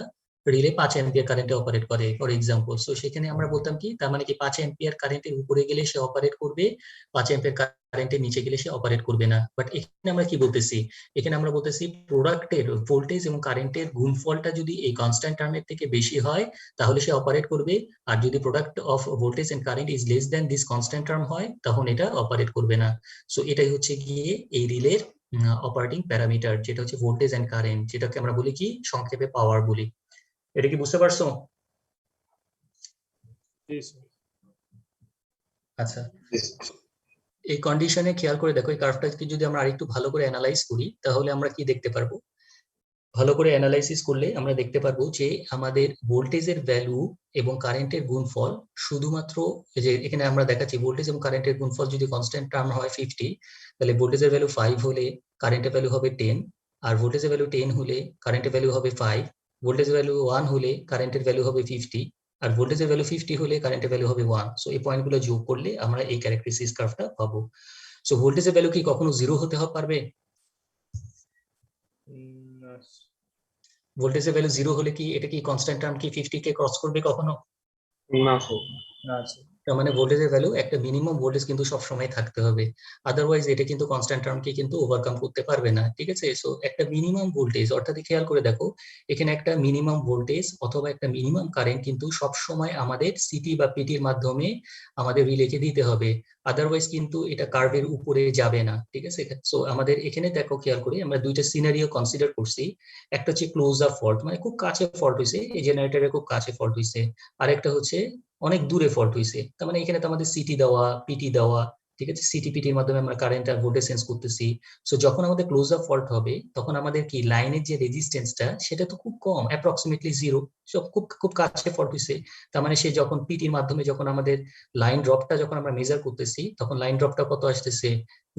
রিলে 5 অ্যাম্পিয়ার কারেন্টে অপারেট করে ফর এক্সাম্পল। সো সেখানে আমরা বলতাম কি, তার মানে কি 5 অ্যাম্পিয়ার কারেন্টের উপরে গেলে সে অপারেট করবে, 5 অ্যাম্পিয়ার কারেন্টের নিচে গেলে সে অপারেট করবে না। বাট এখানে আমরা কি বলতেছি, এখানে আমরা বলতেছি প্রোডাক্টের ভোল্টেজ এবং কারেন্টের গুণফলটা যদি এই কনস্ট্যান্ট টার্মের থেকে বেশি হয় তাহলে সে অপারেট করবে, আর যদি product of voltage and current is less than this constant term হয় তখন এটা অপারেট করবে না। সো এটাই হচ্ছে গিয়ে এই রিলের অপারেটিং প্যারামিটার, যেটা হচ্ছে ভোল্টেজ এন্ড কারেন্ট, যেটাকে আমরা বলি কি সংক্ষেপে পাওয়ার বলি। এটা কি বুঝতে পারছো? জি স্যার। আচ্ছা, জি স্যার। এই কন্ডিশনে খেয়াল করে দেখো, এই কার্ভটাকে যদি আমরা আরেকটু ভালো করে অ্যানালাইজ করি তাহলে আমরা কি দেখতে পারবো, ভালো করে অ্যানালাইসিস করলে আমরা দেখতে পারবো যে আমাদের ভোল্টেজের ভ্যালু এবং কারেন্টের গুণফল শুধুমাত্র, যে এখানে আমরা দেখাচ্ছি ভোল্টেজ এবং কারেন্টের গুণফল যদি কনস্ট্যান্ট টার্ম হয় 50, তাহলে ভোল্টেজের ভ্যালু 5 হলে কারেন্টের ভ্যালু হবে 10, আর ভোল্টেজের ভ্যালু 10 হলে কারেন্টের ভ্যালু হবে 5, ভোল্টেজের ভ্যালু 1 হলে কারেন্টের ভ্যালু হবে 50, আর ভোল্টেজের ভ্যালু 50 হলে কারেন্টের ভ্যালু হবে 1। সো এই পয়েন্টগুলো যোগ করলে আমরা এই ক্যারেক্টারিস্টিক্স কার্ভটা পাবো। সো ভোল্টেজের ভ্যালু কি কখনো 0 হতে পারবে? না ভোল্টেজের ভ্যালু 0 হলে কি এটা কি কনস্ট্যান্ট টার্ম কি 50 কে ক্রস করবে কখনো? না স্যার। না স্যার। তার মানে ভোল্টেজের ভ্যালু একটা মিনিমাম ভোল্টেজ কিন্তু সবসময় থাকতে হবে, আদারওয়াইজ এটা কিন্তু কনস্ট্যান্ট টার্মকে কিন্তু ওভারকাম করতে পারবে না, ঠিক আছে? সো একটা মিনিমাম ভোল্টেজ, অর্থাৎ খেয়াল করে দেখো এখানে একটা মিনিমাম ভোল্টেজ অথবা একটা মিনিমাম কারেন্ট কিন্তু সবসময় আমাদের সিটি বা পিটির মাধ্যমে আমাদের রিলেকে দিতে হবে, আদারওয়াইজ কিন্তু এটা কার্ভের উপরে যাবে না, ঠিক আছে? সো আমাদের এখানে দেখো খেয়াল করে আমরা দুইটা সিনারিও কনসিডার করছি। একটা হচ্ছে ক্লোজ আপ ফল্ট, মানে খুব কাছে ফল্ট হয়েছে, এই জেনারেটরের খুব কাছে ফল্ট হয়েছে, আর একটা হচ্ছে অনেক দূরে ফল্ট হয়েছে। তার মানে এখানে তো আমাদের সিটি দেওয়া, পিটি দেওয়া, ঠিক আছে? সিটি পিটির মাধ্যমে আমরা কারেন্ট আর ভোল্টেজ সেন্স করতেছি। সো যখন আমাদের ক্লোজ আপ ফল্ট হবে তখন আমাদের কি লাইনের যে রেজিস্ট্যান্সটা সেটা তো খুব কম, অ্যাপ্রক্সিমেটলি 0, সব খুব খুব কাছে ফল্ট হয়েছে। তার মানে সে যখন পিটির মাধ্যমে যখন আমাদের লাইন ড্রপটা যখন আমরা মেজার করতেছি তখন লাইন ড্রপটা কত আসতেছে?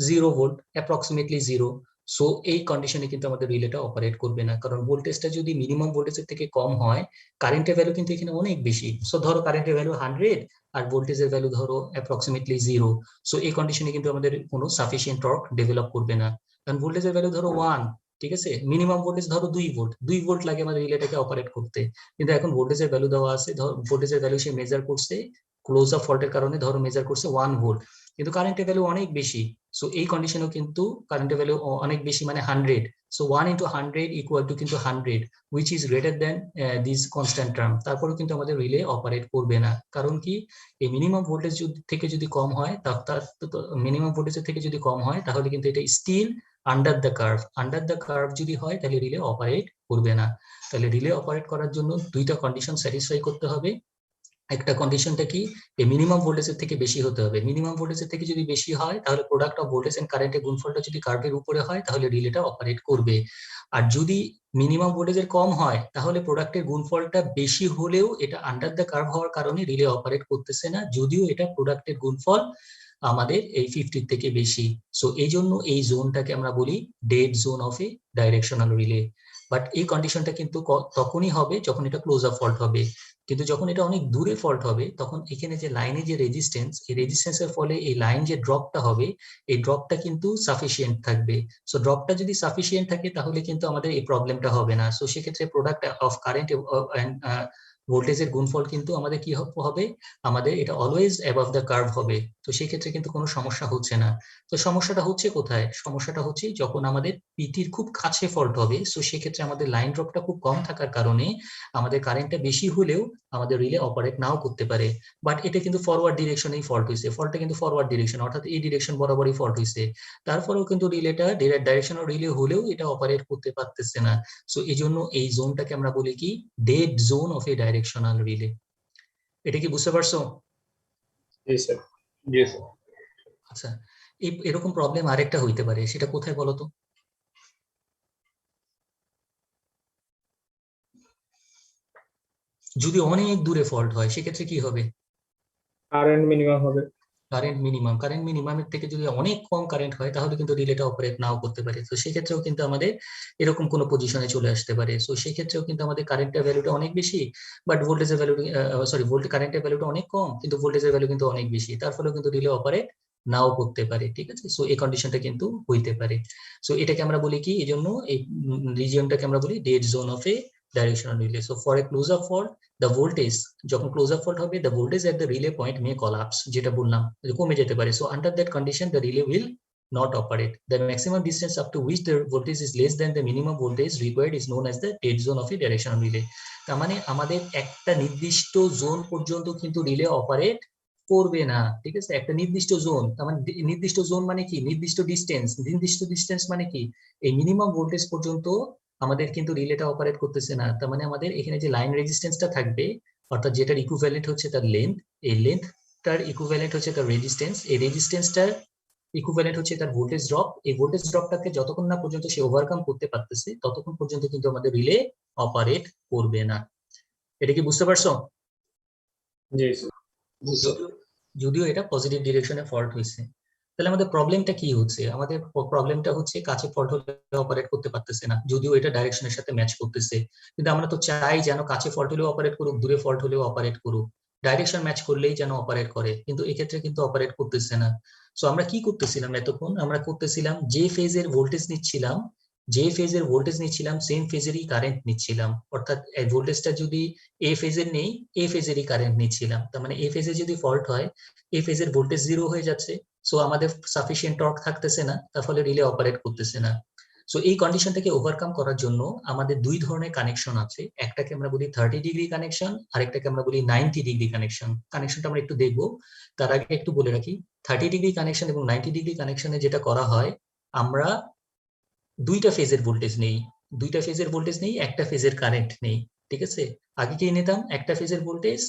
0 ভোল্ট, অ্যাপ্রক্সিমেটলি 0। সো এই কন্ডিশনে কিন্তু আমাদের রিলেটা অপারেট করবে না, কারণ ভোল্টেজটা যদি মিনিমাম ভোল্টেজের থেকে কম হয়, কারেন্টের ভ্যালু কিন্তু এখানে অনেক বেশি। সো ধরো কারেন্টের ভ্যালু 100 আর ভোল্টেজের ভ্যালু ধরো অ্যাপ্রক্সিমেটলি 0। সো এই কন্ডিশনে কিন্তু আমাদের কোনো সাফিসিয়েন্ট টর্ক ডেভেলপ করবে না, কারণ ভোল্টেজের ভ্যালু ধরো 1, ঠিক আছে? মিনিমাম ভোল্টেজ ধরো 2 ভোল্ট লাগে আমাদের রিলেটাকে অপারেট করতে, কিন্তু এখন ভোল্টেজের ভ্যালু দেওয়া আছে, ধরো ভোল্টেজের ভ্যালু সে মেজার করছে ক্লোজ আপ ফল্টের কারণে, ধরো মেজার করছে 1 ভোল্ট, কিন্তু কারেন্টের ভ্যালু অনেক বেশি। সো এই কন্ডিশনেও কিন্তু কারেন্টের ভ্যালু অনেক বেশি, মানে 100। সো 1 into 100 ইকুয়াল টু কিন্তু 100, which is greater than this constant term। তারপরেও কিন্তু আমাদের রিলে অপারেট করবে না, কারণ কি এই মিনিমাম ভোল্টেজ থেকে যদি কম হয়, মিনিমাম ভোল্টেজের থেকে যদি কম হয় তাহলে কিন্তু এটা still under the curve. Under the curve যদি হয় তাহলে রিলে অপারেট করবে না। তাহলে রিলে অপারেট করার জন্য দুইটা কন্ডিশন স্যাটিসফাই করতে হবে। একটা কন্ডিশনটা কি, এই মিনিমাম ভোল্টেজের থেকে বেশি হতে হবে। মিনিমাম ভোল্টেজের থেকে যদি বেশি হয় তাহলে প্রোডাক্ট অফ ভোল্টেজ এন্ড কারেন্টের গুণফলটা যদি কার্ভের উপরে হয় তাহলে রিলেটা অপারেট করবে। আর যদি মিনিমাম ভোল্টেজের কম হয় তাহলে প্রোডাক্টের গুণফলটা বেশি হলেও এটা আন্ডার দ্য কার্ভ হওয়ার কারণে রিলে অপারেট করতেছে না, যদিও এটা প্রোডাক্টের গুণফল আমাদের এই 50 থেকে বেশি। সো এই জন্য এই জোনটাকে আমরা বলি dead zone of a directional relay. But এই কন্ডিশনটা কিন্তু তখনই হবে যখন এটা ক্লোজ আপ ফল্ট হবে, কিন্তু যখন এটা অনেক দূরে ফল্ট হবে তখন এখানে যে লাইনে যে রেজিস্ট্যান্স, এই রেজিস্ট্যান্সের ফলে এই লাইন যে ড্রপটা হবে এই ড্রপটা কিন্তু সাফিসিয়েন্ট থাকবে। সো ড্রপটা যদি সাফিসিয়েন্ট থাকে তাহলে কিন্তু আমাদের এই প্রবলেমটা হবে না। সো সেক্ষেত্রে প্রোডাক্ট অফ কারেন্ট ভোল্টেজের গুণফল কিন্তু আমাদের কি হবে, আমাদের এটা অলওয়েজ অ্যাবাভ দ্য কার্ভ হবে। তো সেই ক্ষেত্রে কিন্তু কোনো সমস্যা হচ্ছে না। তো সমস্যাটা হচ্ছে কোথায়? সমস্যাটা হচ্ছে যখন আমাদের পিটির খুব কাছে ফল্ট হবে। সো সেক্ষেত্রে আমাদের লাইন ড্রপটা খুব কম থাকার কারণে আমাদের কারেন্টটা বেশি হলেও আমাদের রিলে অপারেট নাও করতে পারে। বাট এটা কিন্তু ফরওয়ার্ড ডিরেকশনেই ফল্ট হয়েছে, ফল্টটা কিন্তু ফরওয়ার্ড ডিরেকশন, অর্থাৎ এই ডিরেকশন বরাবরই ফল্ট হয়েছে। তারপরেও কিন্তু রিলেটা ডাইরেকশনাল রিলে হলেও এটা অপারেট করতে পারতেছে না। সো এই জন্য এই জোনটাকে আমরা বলি কি dead zone of a directional relay. এটা কি বুঝতে পারছো? জি স্যার। জি স্যার। আচ্ছা, এরকম প্রবলেম আরেকটা হইতে পারে, সেটা কোথায় বলতো? যদি অনেক দূরে ফল্ট হয় সেক্ষেত্রে কি হবে? কারেন্ট মিনিমাম হবে। কারেন্ট মিনিমামের থেকে যদি অনেক কম কারেন্ট হয় তাহলে কিন্তু রিলেটা অপারেট নাও করতে পারে। তো সেক্ষেত্রেও কিন্তু আমাদের এরকম কোনো পজিশনে চলে আসতে পারে। তো সেক্ষেত্রেও কিন্তু আমাদের কারেন্টের ভ্যালুটা অনেক বেশি, বাট ভোল্টেজের ভ্যালু কারেন্টের ভ্যালুটা অনেক কম কিন্তু ভোল্টেজের ভ্যালু কিন্তু অনেক বেশি, তার ফলে কিন্তু রিলে অপারেট নাও করতে পারে, ঠিক আছে? সো এই কন্ডিশনটা কিন্তু হইতে পারে। সো এটাকে আমরা বলি কি, এই জন্য এই রিজিয়নটাকে আমরা বলি dead zone of A directional relay. So for a close-up fault, the voltage যখন close-up fault হবে, the voltage at the relay point may collapse, যেটা বললাম কমে যেতে পারে. So under that condition, the relay will not operate. The maximum distance up to which the voltage is less than the minimum voltage required is known as the dead zone of a directional relay. তার মানে আমাদের একটা নির্দিষ্ট zone পর্যন্ত কিন্তু relay operate করবে না, ঠিক আছে? একটা নির্দিষ্ট জোন, তার মানে নির্দিষ্ট জোন মানে কি? নির্দিষ্ট ডিস্টেন্স মানে কি? এই মিনিমাম ভোল্টেজ পর্যন্ত আমাদের কিন্তু রিলেটা অপারেট করতেছে না। তার মানে আমাদের এখানে যে লাইন রেজিস্ট্যান্সটা থাকবে, অর্থাৎ যেটার ইকুইভ্যালেন্ট হচ্ছে তার লেন্থ, এই লেন্থটার ইকুইভ্যালেন্ট হচ্ছে তার রেজিস্ট্যান্স, এই রেজিস্ট্যান্সটার ইকুইভ্যালেন্ট হচ্ছে তার ভোল্টেজ ড্রপ। এই ভোল্টেজ ড্রপটাকে যতক্ষণ না পর্যন্ত সে ওভারকাম করতে পারতেছে, ততক্ষণ পর্যন্ত কিন্তু আমাদের রিলে অপারেট করবে না। এটা কি বুঝতে পারছো? জি স্যার। যদিও এটা পজিটিভ ডিরেকশনে ফল্ট হয়েছে, তাহলে আমাদের প্রবলেমটা কি হচ্ছে? আমাদের প্রবলেমটা হচ্ছে কাছে ফল্ট হলে অপারেট করতে পারতেছে না, যদিও এটা ডাইরেকশনের সাথে ম্যাচ করতেছে। কিন্তু আমরা তো চাই যেন কাছে ফল্ট হলেও অপারেট করুক, দূরে ফল্ট হলেও অপারেট করুক, ডাইরেকশন ম্যাচ করলেই যেন অপারেট করে, কিন্তু এক্ষেত্রে কিন্তু অপারেট করতেছে না। সো আমরা কি করতেছিলাম এতক্ষণ? আমরা করতেছিলাম যে ফেজের ভোল্টেজ নিচ্ছিলাম, সেম ফেজেরই কারেন্ট নিচ্ছিলাম। অর্থাৎ ভোল্টেজটা যদি এ ফেজের নেই, এ ফেজেরই কারেন্ট নিচ্ছিলাম। তার মানে এ ফেজে যদি ফল্ট হয়, এ ফেজের ভোল্টেজ 0 হয়ে যাচ্ছে, সো আমাদের সাফিসিয়েন্ট টর্ক থাকতেছে না, তার ফলে রিলে অপারেট করতেছে না। সো এই কন্ডিশনটাকে ওভারকাম করার জন্য আমাদের দুই ধরনের কানেকশন আছে। একটাকে আমরা বলি 30 ডিগ্রি কানেকশন, আরেকটাকে আমরা বলি 90 ডিগ্রি কানেকশন। কানেকশনটা আমরা একটু দেখবো, তার আগে একটু বলে রাখি, 30 ডিগ্রি কানেকশন এবং 90 ডিগ্রি কানেকশনে যেটা করা হয়, আমরা দুইটা ফেজের ভোল্টেজ নেই, একটা ফেজের কারেন্ট নেই, ঠিক আছে? আগে কি নিতাম? একটা ফেজের ভোল্টেজ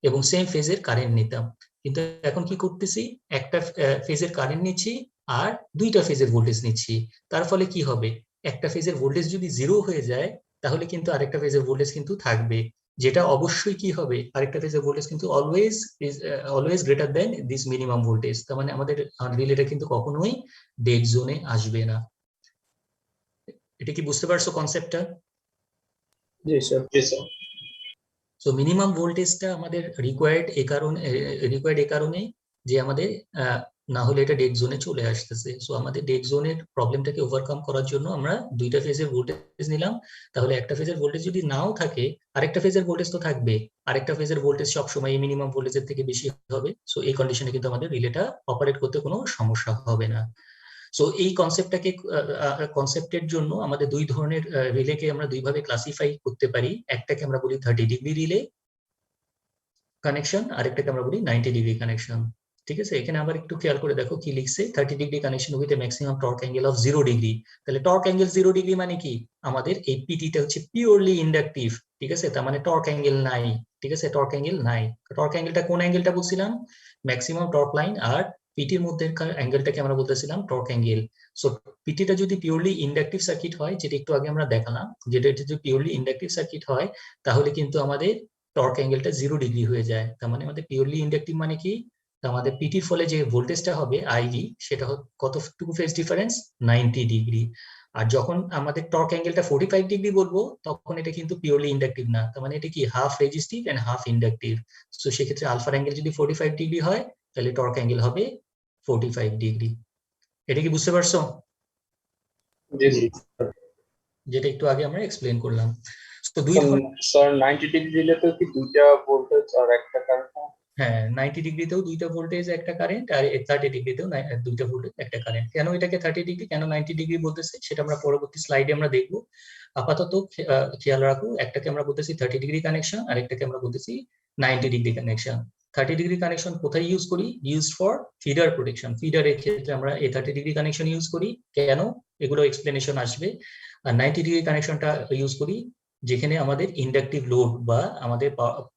এবং সেম ফেজের কারেন্ট নিতাম। কিন্তু এখন কি করতেছি? একটা ফেজের কারেন্ট নিচ্ছি আর দুইটা ফেজের ভোল্টেজ নিচ্ছি। তার ফলে কি হবে? একটা ফেজের ভোল্টেজ যদি 0 হয়ে যায়, তাহলে কিন্তু আরেকটা ফেজের ভোল্টেজ কিন্তু থাকবে, যেটা অবশ্যই কি হবে? আরেকটা ফেজের ভোল্টেজ কিন্তু always greater than this minimum voltage. তার মানে আমাদের রিলেটা কিন্তু কখনোই ডেড জোনে আসবে না। এটা কি বুঝতে পারছো কনসেপ্টটা? জি স্যার। সো মিনিমাম ভোল্টেজটা আমাদের রিকোয়ার্ড এ কারণে যে আমাদের না হলে এটা ডেড জোনে চলে আসতেছে। সো আমাদের ডেড জোনের প্রবলেমটাকে ওভারকাম করার জন্য আমরা দুইটা ফেজের ভোল্টেজ নিলাম। তাহলে একটা ফেজের ভোল্টেজ যদি নাও থাকে, আরেকটা ফেজের ভোল্টেজ তো থাকবে, আরেকটা ফেজের ভোল্টেজ সবসময় এই মিনিমাম ভোল্টেজের থেকে বেশি হবে। সো এই কন্ডিশনে কিন্তু আমাদের রিলেটা অপারেট করতে কোনো সমস্যা হবে না। সো এই কনসেপ্টের জন্য আমাদের দুই ধরনের রিলেকে আমরা দুইভাবে ক্লাসিফাই করতে পারি। একটাকে আমরা বলি 30 ডিগ্রি রিলে কানেকশন, আরেকটাকে আমরা বলি 90 ডিগ্রি কানেকশন, ঠিক আছে? এখানে আবার একটু খেয়াল করে দেখো কি লিখছে, 30 degree connection with a maximum torque angle of 0 degree. তাহলে টর্ক অ্যাঙ্গেল 0 ডিগ্রি মানে কি? আমাদের এই পিটিটা হচ্ছে পিওরলি ইন্ডাকটিভ, ঠিক আছে? তার মানে টর্ক অ্যাঙ্গেল নাই, ঠিক আছে? টর্ক অ্যাঙ্গেলটা কোন অ্যাঙ্গেলটা বলছিলাম? ম্যাক্সিমাম টর্ক লাইন আর পিটির মধ্যে অ্যাঙ্গেলটাকে আমরা বলতেছিলাম টর্ক অ্যাঙ্গেল। সো পিটিটা যদি পিওরলি ইন্ডাকটিভ সার্কিট হয়, যেটা একটু আগে আমরা দেখালাম, যেটা যদি পিওরলি ইন্ডাকটিভ সার্কিট হয়, তাহলে কিন্তু আমাদের টর্ক অ্যাঙ্গেলটা 0 ডিগ্রি হয়ে যায়। তার মানে আমাদের পিওরলি ইন্ডাকটিভ মানে কি? আমাদের পিটির ফলে যে ভোল্টেজটা হবে আইভি, সেটা কতটুকু ফেজ ডিফারেন্স? 90 ডিগ্রি। আর যখন আমাদের টর্ক অ্যাঙ্গেলটা 45 ডিগ্রি বলবো, তখন এটা কিন্তু পিওরলি ইন্ডাকটিভ না, তার মানে এটা কি half resistive and half inductive. So সেক্ষেত্রে আলফার অ্যাঙ্গেল যদি 45 ডিগ্রি হয়, তাহলে টর্ক অ্যাঙ্গেল হবে 45 ডিগ্রি। এটা কি বুঝতে পারছো? যেটা একটু আগে আমরা এক্সপ্লেন করলাম। তো দুই স্যার 90 ডিগ্রি দিলে তো কি দুইটা ভোল্টেজ আর একটা কারেন্ট? হ্যাঁ, 90 ডিগ্রিতেও দুইটা ভোল্টেজ একটা কারেন্ট, আর 30 ডিগ্রিতেও দুইটা ভোল্টেজ একটা কারেন্ট। কেন এটাকে 30 ডিগ্রি, কেন 90 ডিগ্রি বলতেছে, সেটা আমরা পরবর্তী স্লাইডে আমরা দেখব। আপাতত খেয়াল রাখো, একটাকে আমরা বলতেছি 30 ডিগ্রি কানেকশন, আর একটাকে আমরা বলতেছি 90 ডিগ্রি কানেকশন। 30 ডিগ্রি কানেকশন কোথায় ইউজ করি? Used for feeder protection. ফিডারের ক্ষেত্রে আমরা এই 30 ডিগ্রি কানেকশন ইউজ করি। কেন? এগুলো এক্সপ্লেনেশন আসবে। আর 90 ডিগ্রি কানেকশনটা ইউজ করি যেখানে আমাদের ইন্ডাকটিভ লোড বা আমাদের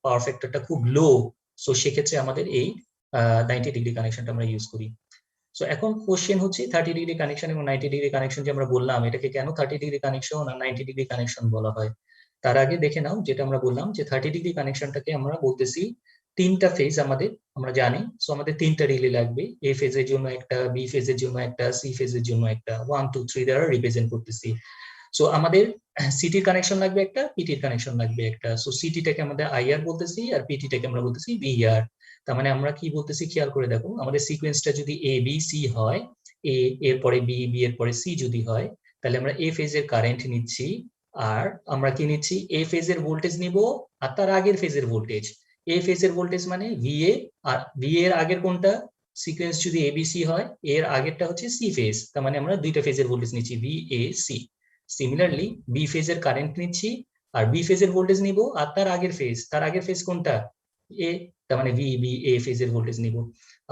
পাওয়ার ফ্যাক্টরটা খুব লো। সো সেক্ষেত্রে আমাদের এই 90 ডিগ্রি কানেকশনটা আমরা ইউজ করি। সো এখন কোশ্চেন হচ্ছে 30 ডিগ্রি কানেকশন এবং 90 ডিগ্রি কানেকশন যে আমরা বললাম, এটাকে কেন 30 ডিগ্রি কানেকশন আর 90 ডিগ্রি কানেকশন বলা হয়? তার আগে দেখে নাও, যেটা আমরা বললাম যে 30 ডিগ্রি কানেকশনটাকে আমরা বলতেছি তিনটা ফেজ আমাদের, আমরা জানি। সো আমাদের তিনটা রিলে লাগবে, এ ফেজের জন্য একটা, বি ফেজের জন্য একটা, সি ফেজের জন্য একটা, 1 2 3 দ্বারা রিপ্রেজেন্ট করতেছি। সো আমাদের সিটির কানেকশন লাগবে একটা, পিটির কানেকশন লাগবে একটা। সো সিটিটাকে আমাদের আইআর বলতেছি আর পিটিটাকে আমরা বলতেছি বিআর। তার মানে আমরা কি বলতেছি খেয়াল করে দেখো, আমাদের সিকোয়েন্সটা যদি এ বি সি হয়, এ এর পরে বি, বি এর পরে সি যদি হয়, তাহলে আমরা এ ফেজের কারেন্ট নিচ্ছি, আর আমরা কি নিচ্ছি এ ফেজের ভোল্টেজ নিব আর তার আগের ফেজের ভোল্টেজ। এ ফেজের ভোল্টেজ মানে ভিএ, আর ভিএ এর আগের কোনটা সিকোয়েন্স যদি এবিসি হয় এর আগেরটা হচ্ছে সি ফেজ, তার মানে আমরা দুইটা ফেজের ভোল্টেজ নিচ্ছি V A C. Similarly B ফেজের কারেন্ট নিচ্ছি আর বি ফেজের ভোল্টেজ নিব আর তার আগের ফেজ কোনটা এ, তার মানে ভি বি এ ফেজের ভোল্টেজ নিব।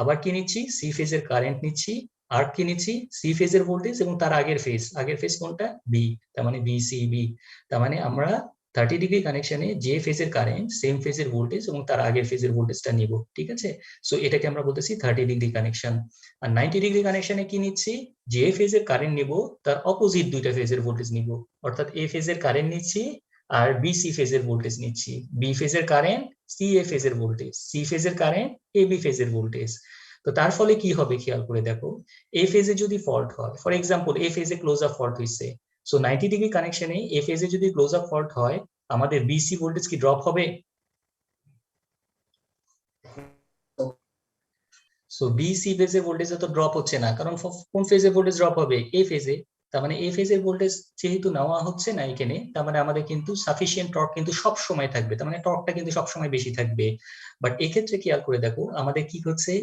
আবার কি নিচ্ছি সি ফেজের কারেন্ট নিচ্ছি আর কি নিচ্ছি সি ফেজের ভোল্টেজ এবং তার আগের ফেজ কোনটা বি, তার মানে বি সি বি। তার মানে আমরা 30 ডিগ্রি কানেকশনে যে ফেজের কারেন্ট সেম ফেজের ভোল্টেজ এবং তার আগের ফেজের ভোল্টেজটা নিব, ঠিক আছে। সো এটাকে আমরা বলতেছি 30 ডিগ্রি কানেকশন। আর 90 ডিগ্রি কানেকশনে কি নিচ্ছি যে ফেজের কারেন্ট নিব তার অপোজিট দুইটা ফেজের ভোল্টেজ নিব, অর্থাৎ এ ফেজের কারেন্ট নিচ্ছি আর বি সি ফেজের ভোল্টেজ নিচ্ছি। বি ফেজের কারেন্ট সি এ ফেজের ভোল্টেজ, সি ফেজের কারেন্ট এ বি ফেজের ভোল্টেজ। তো তার ফলে কি হবে খেয়াল করে দেখো, এ ফেজে যদি ফল্ট হয়, ফর এক্সাম্পল এ ফেজে ক্লোজ আপ ফল্ট হইছে, সো 90 ডিগ্রি কানেকশনে এ ফেজে যদি ক্লোজ আপ ফল্ট হয় আমাদের বিসি ভোল্টেজ কি ড্রপ হবে? সো বিসি ফেজে ভোল্টেজ তো ড্রপ হচ্ছে না, কারণ কোন ফেজে ভোল্টেজ ড্রপ হবে এ ফেজে। তার মানে এ ফেজের ভোল্টেজ যেহেতু নেওয়া হচ্ছে না এখানে, তার মানে আমাদের কিন্তু সাফিসিয়েন্ট টর্ক কিন্তু সব সময় থাকবে, তার মানে টর্কটা কিন্তু সব সময় বেশি থাকবে। বাট এক্ষেত্রে খেয়াল করে দেখো আমাদের কি হচ্ছে,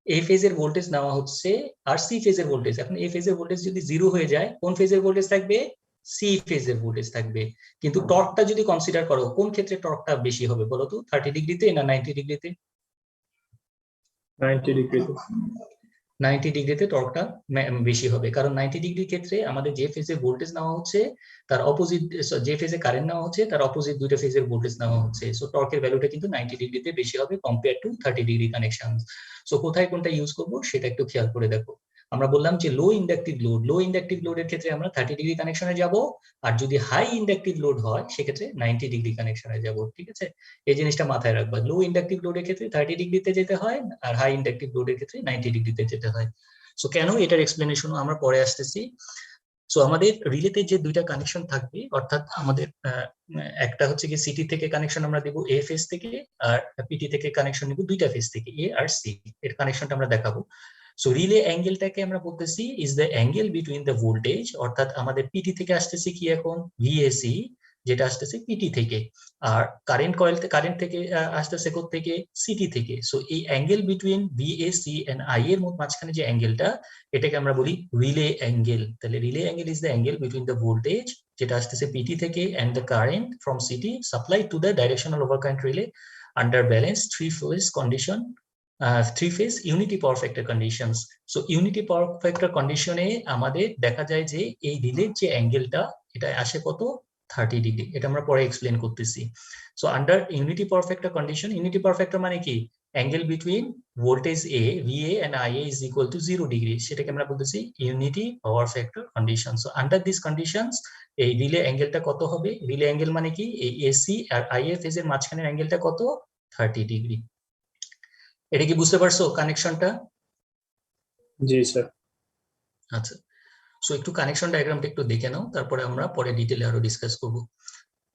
এ ফেজের ভোল্টেজ নেওয়া হচ্ছে আর সি ফেজের ভোল্টেজ, এখন এ ফেজের ভোল্টেজ যদি 0 হয়ে যায় কোন ফেজের ভোল্টেজ থাকবে? সি ফেজের ভোল্টেজ থাকবে। কিন্তু টর্কটা যদি কনসিডার করো কোন ক্ষেত্রে টর্কটা বেশি হবে বলো তো, 30 ডিগ্রিতে না 90 ডিগ্রিতে? 90 ডিগ্রিতে। 90 ডিগ্রিতে টর্কটা বেশি হবে, কারণ 90 ডিগ্রির ক্ষেত্রে আমাদের যে ফেজে ভোল্টেজ নেওয়া হচ্ছে তার অপোজিট, যে ফেজে কারেন্ট নেওয়া হচ্ছে তার অপোজিট দুইটা ফেজের ভোল্টেজ নেওয়া হচ্ছে। সো টর্কের ভ্যালুটা কিন্তু 90 ডিগ্রিতে বেশি হবে compare to 30 degree connection. So কোথায় কোনটা ইউজ করব সেটা একটু খেয়াল করে দেখো। আমরা বললাম যে লো ইন্ডাকটিভ লোডের ক্ষেত্রে আমরা 30 ডিগ্রি কানেকশনে যাব, আর যদি হাই ইন্ডাকটিভ লোড হয় সেক্ষেত্রে 90 ডিগ্রি কানেকশনে যাব, ঠিক আছে। এই জিনিসটা মাথায় রাখবা, লো ইন্ডাকটিভ লোডের ক্ষেত্রে 30 ডিগ্রিতে যেতে হয় আর হাই ইন্ডাকটিভ লোডের ক্ষেত্রে 90 ডিগ্রিতে যেতে হয়। সো কেন এটার এক্সপ্লেনেশন আমরা পরে আসতেছি। সো আমাদের রিলেতে যে দুইটা কানেকশন থাকবে, অর্থাৎ আমাদের একটা হচ্ছে কি সিটি থেকে কানেকশন আমরা দেব এ ফেজ থেকে, আর পিটি থেকে কানেকশন নেব দুইটা ফেজ থেকে এ আর সি, এর কানেকশনটা আমরা দেখাবো। সো রিলে অ্যাঙ্গেলটাকে আমরা বলতেছি is the angle between the voltage, অর্থাৎ আমাদের পিটি থেকে আসতেছে কি এখন ভিএসি, যেটা আসতেছে পিটি থেকে, আর কারেন্ট থেকে আসতেছে কোথা থেকে? সিটি থেকে। সো এই angle between VAC and I এর মাঝখানে যে অ্যাঙ্গেলটা, এটাকে আমরা বলি রিলে অ্যাঙ্গেল। তাহলে relay angle is the angle between the voltage যেটা আসতেছে পিটি থেকে and the current from CT supply to the directional overcurrent relay under balance three phase unity power factor conditions. So unity power factor কন্ডিশনে আমাদের দেখা যায় যে এই রিলের যে অ্যাঙ্গেলটা এটা আসে কত? 30 ডিগ্রি। এটা আমরা পরে এক্সপ্লেন করতেছি। So under unity power factor condition, unity power factor মানে কি? Angle between voltage A V A and I A is equal to 0 degree, সেটাকে আমরা বলতেছি unity power factor condition. So under this conditions এই রিলে অ্যাঙ্গেলটা কত হবে? রিলে অ্যাঙ্গেল মানে কি? এই এসি আর আইএ ফেজের মাঝখানের অ্যাঙ্গেলটা কত? 30 ডিগ্রি। এটা কি বুঝতে পারছো কানেকশনটা? জি স্যার। আচ্ছা, সো একটু কানেকশন ডায়াগ্রামটা একটু দেখে নাও, তারপরে আমরা পরে ডিটেইলে আরো ডিসকাস করব।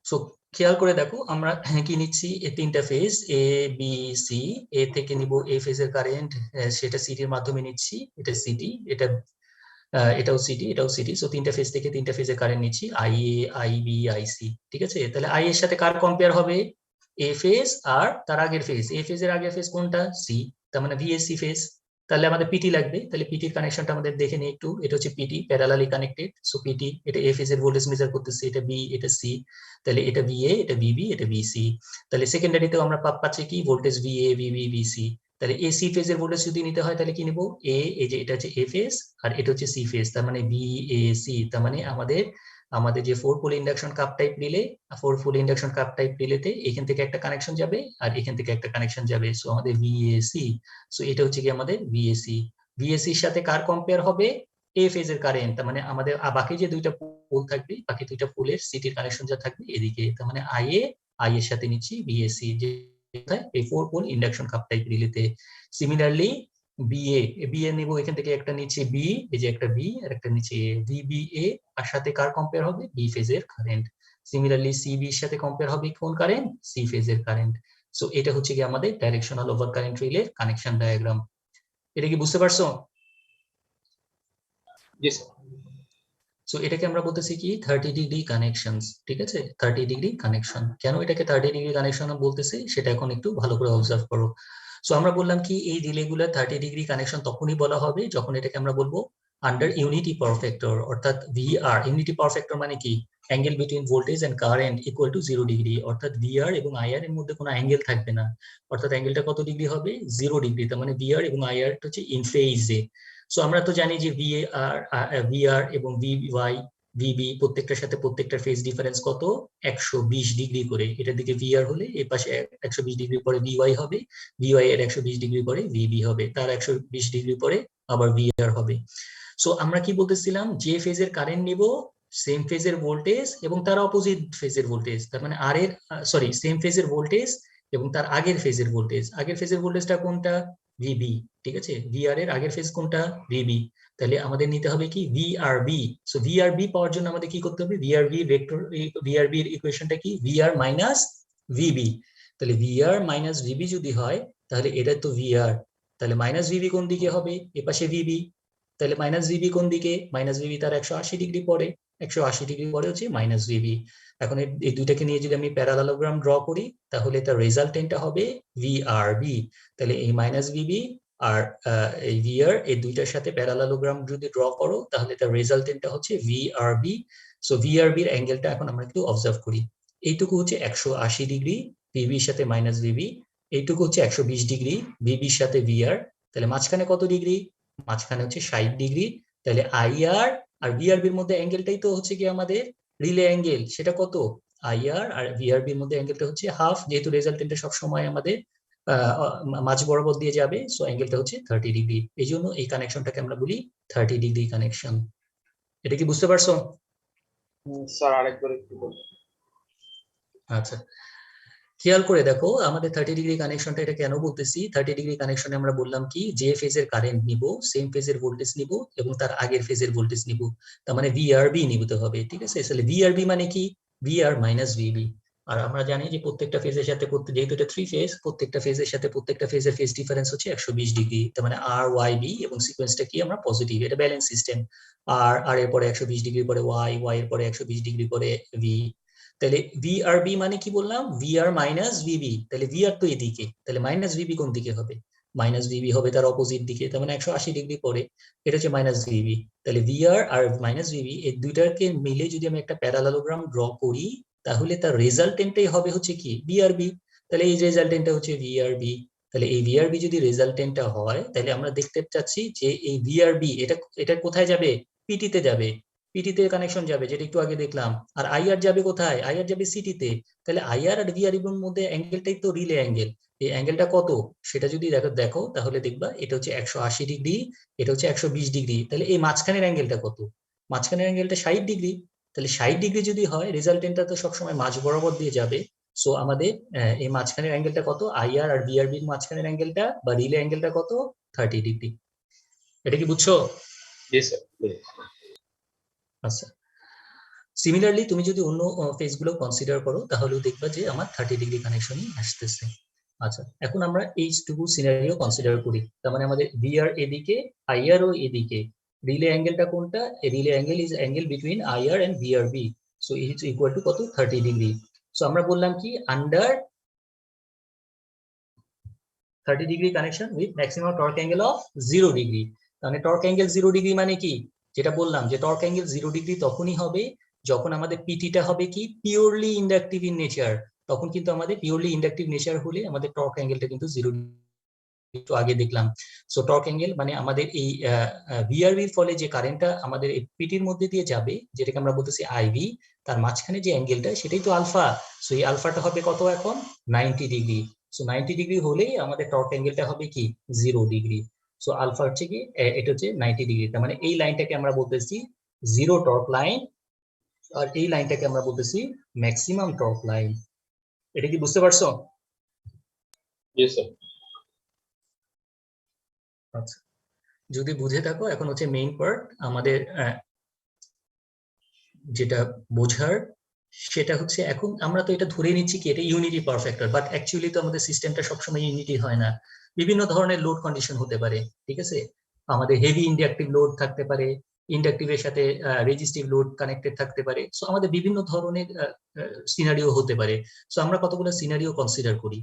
সো খেয়াল করে দেখো আমরা কি নিচ্ছি, এই তিনটা ফেজ এ বি সি। এ থেকে নিব এ ফেজের কারেন্ট, সেটা সিটির মাধ্যমে নিচ্ছি, এটা সিটি, এটাও সিটি, এটাও সিটি। সো তিনটা ফেজ থেকে তিনটা ফেজের কারেন্ট নিচ্ছি I A I B I C, ঠিক আছে। তাহলে আই এর সাথে কার কম্পেয়ার হবে? এ ফেজ আর তার আগের ফেজ। এ ফেজের আগের ফেজ কোনটা? সি, তার মানে ভিএসসি ফেজ। তাহলে আমাদের পিটি লাগবে, তাহলে পিটির কানেকশনটা আমাদের দেখে নিই একটু। এটা হচ্ছে P T, parallelly connected. So P T, এটা এ ফেজের ভোল্টেজ মেজার করতেছে, এটা বি, এটা সি। তাহলে এটা ভিএ, এটা ভিবি, এটা ভিসি। তাহলে সেকেন্ডারিতেও আমরা পাচ্ছি কি ভোল্টেজ ভিএ ভিবি ভিসি। তাহলে এসি ফেজের ভোল্টেজ যদি নিতে হয় তাহলে কি নিব? এই যে এটা হচ্ছে এ ফেজ আর এটা হচ্ছে সি ফেজ, তার মানে বিএসি। তার মানে আমাদের যে 4 pole induction cup type relay, 4 pole induction cup type রিলেতে এখান থেকে একটা কানেকশন যাবে আর এখান থেকে একটা কানেকশন যাবে। সো আমাদের ভিএসি। সো এটা হচ্ছে কি আমাদের ভিএসি। ভিএসি এর সাথে কার কম্পেয়ার হবে? এ ফেজের কারেন্ট, তার মানে আমাদের বাকি যে দুইটা পোল থাকবে, বাকি দুইটা পোলের সিটির কানেকশন যা থাকবে এদিকে, তার মানে আই এর সাথে নিচ্ছি ভিএসি, যে এই 4 পোল ইন্ডাকশন কাপ টাইপ রিলেতে। সিমিলারলি বিএ নিব, এখান থেকে একটা নিচে বি, এই যে একটা বি আর একটা নিচে ভিবিএ, আর সাথে কার কম্পেয়ার হবে? বি ফেজের কারেন্ট। সিমিলারলি সিবি এর সাথে কম্পেয়ার হবে কোন কারেন্ট? সি ফেজের কারেন্ট। সো এটা হচ্ছে কি আমাদের ডাইরেকশনাল ওভার কারেন্ট রিলের কানেকশন ডায়াগ্রাম। এটা কি বুঝতে পারছো? জি স্যার। সো সো এটাকে আমরা বলতেছি কি 30 ডিগ্রি কানেকশনস, ঠিক আছে? 30 ডিগ্রি কানেকশন। কেন এটাকে 30 ডিগ্রি কানেকশন বলতেছি সেটা এখন একটু ভালো করে অবজার্ভ করো। সো আমরা বললাম কি এই রিলেগুলার 30 ডিগ্রি কানেকশন তখনই বলা হবে যখন এটাকে আমরা বলবো আন্ডার ইউনিটি পাওয়ার ফ্যাক্টর, অর্থাৎ ভিআর। ইউনিটি পাওয়ার ফ্যাক্টর মানে কি? Angle between voltage and current equal to 0 degree, অর্থাৎ ভিআর এবং আইআর এর মধ্যে কোনো অ্যাঙ্গেল থাকবে না, অর্থাৎ অ্যাঙ্গেলটা কত ডিগ্রি হবে? 0 ডিগ্রি। তার মানে ভিআর এবং আইআর হচ্ছে ইন ফেজে। সো আমরা তো জানি যে ভিআর এবং ভিওয়াই ভিবি প্রত্যেকটার সাথে প্রত্যেকটার ফেজ ডিফারেন্স কত? 120 ডিগ্রি করে। এটার দিকে ভিআর হলে এই পাশে 120 ডিগ্রি পরে ভিওয়াই হবে, ভিওয়াই এর 120 ডিগ্রি পরে ভিবি হবে, তার 120 ডিগ্রি পরে আবার ভিআর হবে। সো আমরা কি বলতেছিলাম? যে ফেজের কারেন্ট নিব সেম ফেজের ভোল্টেজ এবং তার অপোজিট ফেজের ভোল্টেজ, তার মানে আর এর সেম ফেজের ভোল্টেজ এবং তার আগের ফেজের ভোল্টেজ। আগের ফেজের ভোল্টেজটা কোনটা? ভিবি, ঠিক আছে? ভিআর এর আগের ফেজ কোনটা? ভিবি। তাহলে আমাদের নিতে হবে কি? ভিআরবি। সো ভিআরবি পাওয়ার জন্য আমাদের কি করতে হবে? ভিআরবি ভেক্টর, ভিআরবি এর ইকুয়েশনটা কি? VR minus VB. তাহলে ভিআর মাইনাস ভিবি যদি হয় তাহলে এটা তো ভিআর, তাহলে মাইনাস ভিবি কোন দিকে হবে? এপাশে ভিবি। তাহলে মাইনাস ভিবি কোন দিকে? মাইনাস ভিবি তার 180 ডিগ্রি পরে, 180 ডিগ্রি পরে হচ্ছে মাইনাস ভিবি। এখন এই দুইটাকে নিয়ে যদি আমি প্যারালালোগ্রাম ড্র করি তাহলে তার রেজাল্টেন্টটা হবে ভিআরবি। তাহলে এই মাইনাস ভিবি আর এই ভিআর এই দুইটার সাথে প্যারালালোগ্রাম যদি ড্র করো তাহলে তার রেজাল্টেন্টটা হচ্ছে ভিআরবি। সো ভিআরবি এর অ্যাঙ্গেলটা এখন আমরা একটু অবজার্ভ করি। এইটুকু হচ্ছে 180 ডিগ্রি ভিবির সাথে মাইনাস ভিবি, এইটুকু হচ্ছে 120 ডিগ্রি ভিবির সাথে ভিআর। তাহলে মাঝখানে কত ডিগ্রি? মাঝখানে হচ্ছে 60 ডিগ্রি। তাহলে আইআর আর ভিআরবির মধ্যে অ্যাঙ্গেলটাই তো হচ্ছে কি আমাদের রিলে অ্যাঙ্গেল, সেটা কত? আইআর আর ভিআরবির মধ্যে অ্যাঙ্গেলটা হচ্ছে হাফ, যেহেতু রেজাল্টেন্টটা সবসময় আমাদের মাঝ বরাবর দিয়ে যাবে, সো অ্যাঙ্গেলটা হচ্ছে 30 ডিগ্রি। এই জন্য এই কানেকশনটাকে আমরা বলি 30 ডিগ্রি কানেকশন। এটা কি বুঝতে পারছো? স্যার আরেকবার একটু বলুন। আচ্ছা, খেয়াল করে দেখো আমাদের 30 ডিগ্রি কানেকশনটা এটা কেন বলতেছি? 30 ডিগ্রি কানেকশনে আমরা বললাম কি যে ফেজের কারেন্ট নিব সেম ফেজের ভোল্টেজ নিব এবং তার আগের ফেজের ভোল্টেজ নিব, তার মানে ভিআরবি নিতে হবে, ঠিক আছে? তাহলে ভিআরবি মানে কি? VR minus VB. আর আমরা জানি যে প্রত্যেকটা ফেজের সাথে যেহেতু এটা 3 ফেজ, প্রত্যেকটা ফেজের সাথে প্রত্যেকটা ফেজের ফেজ ডিফারেন্স হচ্ছে 120 ডিগ্রি। তার মানে আর ওয়াই বি এবং সিকোয়েন্সটা কি? আমরা পজিটিভ, এটা ব্যালেন্স সিস্টেম। আর এর পরে 120 ডিগ্রি পরে ওয়াই এর পরে 120 ডিগ্রি পরে ভি। তাহলে ভিআরবি মানে কি বললাম? VR minus VB. তাহলে ভিআর তো এদিকে, তাহলে মাইনাস ভিবি কোন দিকে হবে? মাইনাস ভিবি হবে তার অপোজিট দিকে, তার মানে 180 ডিগ্রি পরে, এটা হচ্ছে মাইনাস ভিবি। তাহলে ভিআর আর মাইনাস ভিবি এই দুইটাকে মিলে যদি আমি একটা প্যারালালোগ্রাম ড্র করি তাহলে তার রেজাল্টেন্টটাই হবে হচ্ছে কি? ভিআরবি। তাহলে এই রেজাল্টেন্টটা হচ্ছে ভিআরবি। তাহলে এই ভিআরবি যদি রেজাল্টেন্টটা হয় তাহলে আমরা দেখতে চাচ্ছি যে এই ভিআরবি এটা কোথায় যাবে? পিটিতে যাবে, পিটিতে কানেকশন যাবে, যেটা একটু আগে দেখলাম। আর আইআর যাবে কোথায়? আইআর যাবে সিটিতে। তাহলে আইআর আর ভিআর এর মধ্যে অ্যাঙ্গেলটাই তো রিলে অ্যাঙ্গেল। এই অ্যাঙ্গেলটা কত সেটা যদি দেখো তাহলে দেখবা এটা হচ্ছে 180 ডিগ্রি, এটা হচ্ছে 120 ডিগ্রি। তাহলে এই মাঝখানের অ্যাঙ্গেলটা কত? মাঝখানের অ্যাঙ্গেলটা 60 ডিগ্রি। তাহলে 60 ডিগ্রি যদি হয় রেজাল্টেন্টটা তো সবসময় মাঝ বরাবর দিয়ে যাবে। সো আমাদের এই মাঝখানের অ্যাঙ্গেলটা কত? আইআর আর ভিআরবি এর মাঝখানের অ্যাঙ্গেলটা বা রিলে অ্যাঙ্গেলটা কত? 30 ডিগ্রি। এটা কি বুঝছো? জি স্যার। আচ্ছা, সিমিলারলি তুমি যদি অন্য ফেজগুলো কনসিডার করো তাহলেও দেখবা যে আমার 30 ডিগ্রি কানেকশনই আসতেছে। আচ্ছা, এখন আমরা এইটুকু সিনারিও কনসিডার করি। তার মানে আমাদের ভিআর এদিকে, আইআর ও এদিকে। রিলে অ্যাঙ্গেলটা কোনটা? Relay angle is angle between IR and VRB. So it is equal to কত? 30 ডিগ্রি। সো আমরা বললাম কি under 30 degree connection with maximum torque angle of 0 degree. তাহলে টর্ক অ্যাঙ্গেল 0 ডিগ্রি মানে কি? যেটা বললাম যে টর্ক অ্যাঙ্গেল 0 ডিগ্রি তখনই হবে যখন আমাদের পিটিটা হবে কি? Purely inductive in nature. তখন কিন্তু আমাদের পিওরলি ইন্ডাকটিভ নেচার হলে আমাদের টর্ক অ্যাঙ্গেলটা কিন্তু 0 একটু আগে দেখলাম। সো টর্ক অ্যাঙ্গেল মানে আমাদের এই ভিআরবির ফলে যে কারেন্টটা আমাদের এই পিটির মধ্যে দিয়ে যাবে যেটাকে আমরা বলতেছি আইভি, তার মাঝখানে যে অ্যাঙ্গেলটা সেটাই তো আলফা। সো এই আলফাটা হবে কত এখন? 90 ডিগ্রি। সো 90 ডিগ্রি হলেই আমাদের টর্ক অ্যাঙ্গেলটা হবে কি? 0 ডিগ্রি। সো আলফা হচ্ছে কি? এটা হচ্ছে 90 ডিগ্রি। তার মানে এই লাইনটাকে আমরা বলতেছি জিরো টর্ক লাইন, আর এই লাইনটাকে আমরা বলতেছি ম্যাক্সিমাম টর্ক লাইন। এটা কি বুঝতে পারছো? জি স্যার। আচ্ছা, যদি বুঝে থাকো এখন হচ্ছে মেইন পার্ট আমাদের যেটা বোঝার, সেটা হচ্ছে এখন আমরা তো এটা ধরে নিচ্ছি কি এটা unity power factor, but actually তো আমাদের সিস্টেমটা সবসময় ইউনিটি হয় না। বিভিন্ন ধরনের লোড কন্ডিশন হতে পারে, ঠিক আছে? আমাদের হেভি ইন্ডাকটিভ লোড থাকতে পারে, ইন্ডাকটিভের সাথে রেজিস্টিভ লোড কানেক্টেড থাকতে পারে। সো আমাদের বিভিন্ন ধরনের সিনারিও হতে পারে। সো আমরা কতগুলো সিনারিও কনসিডার করি।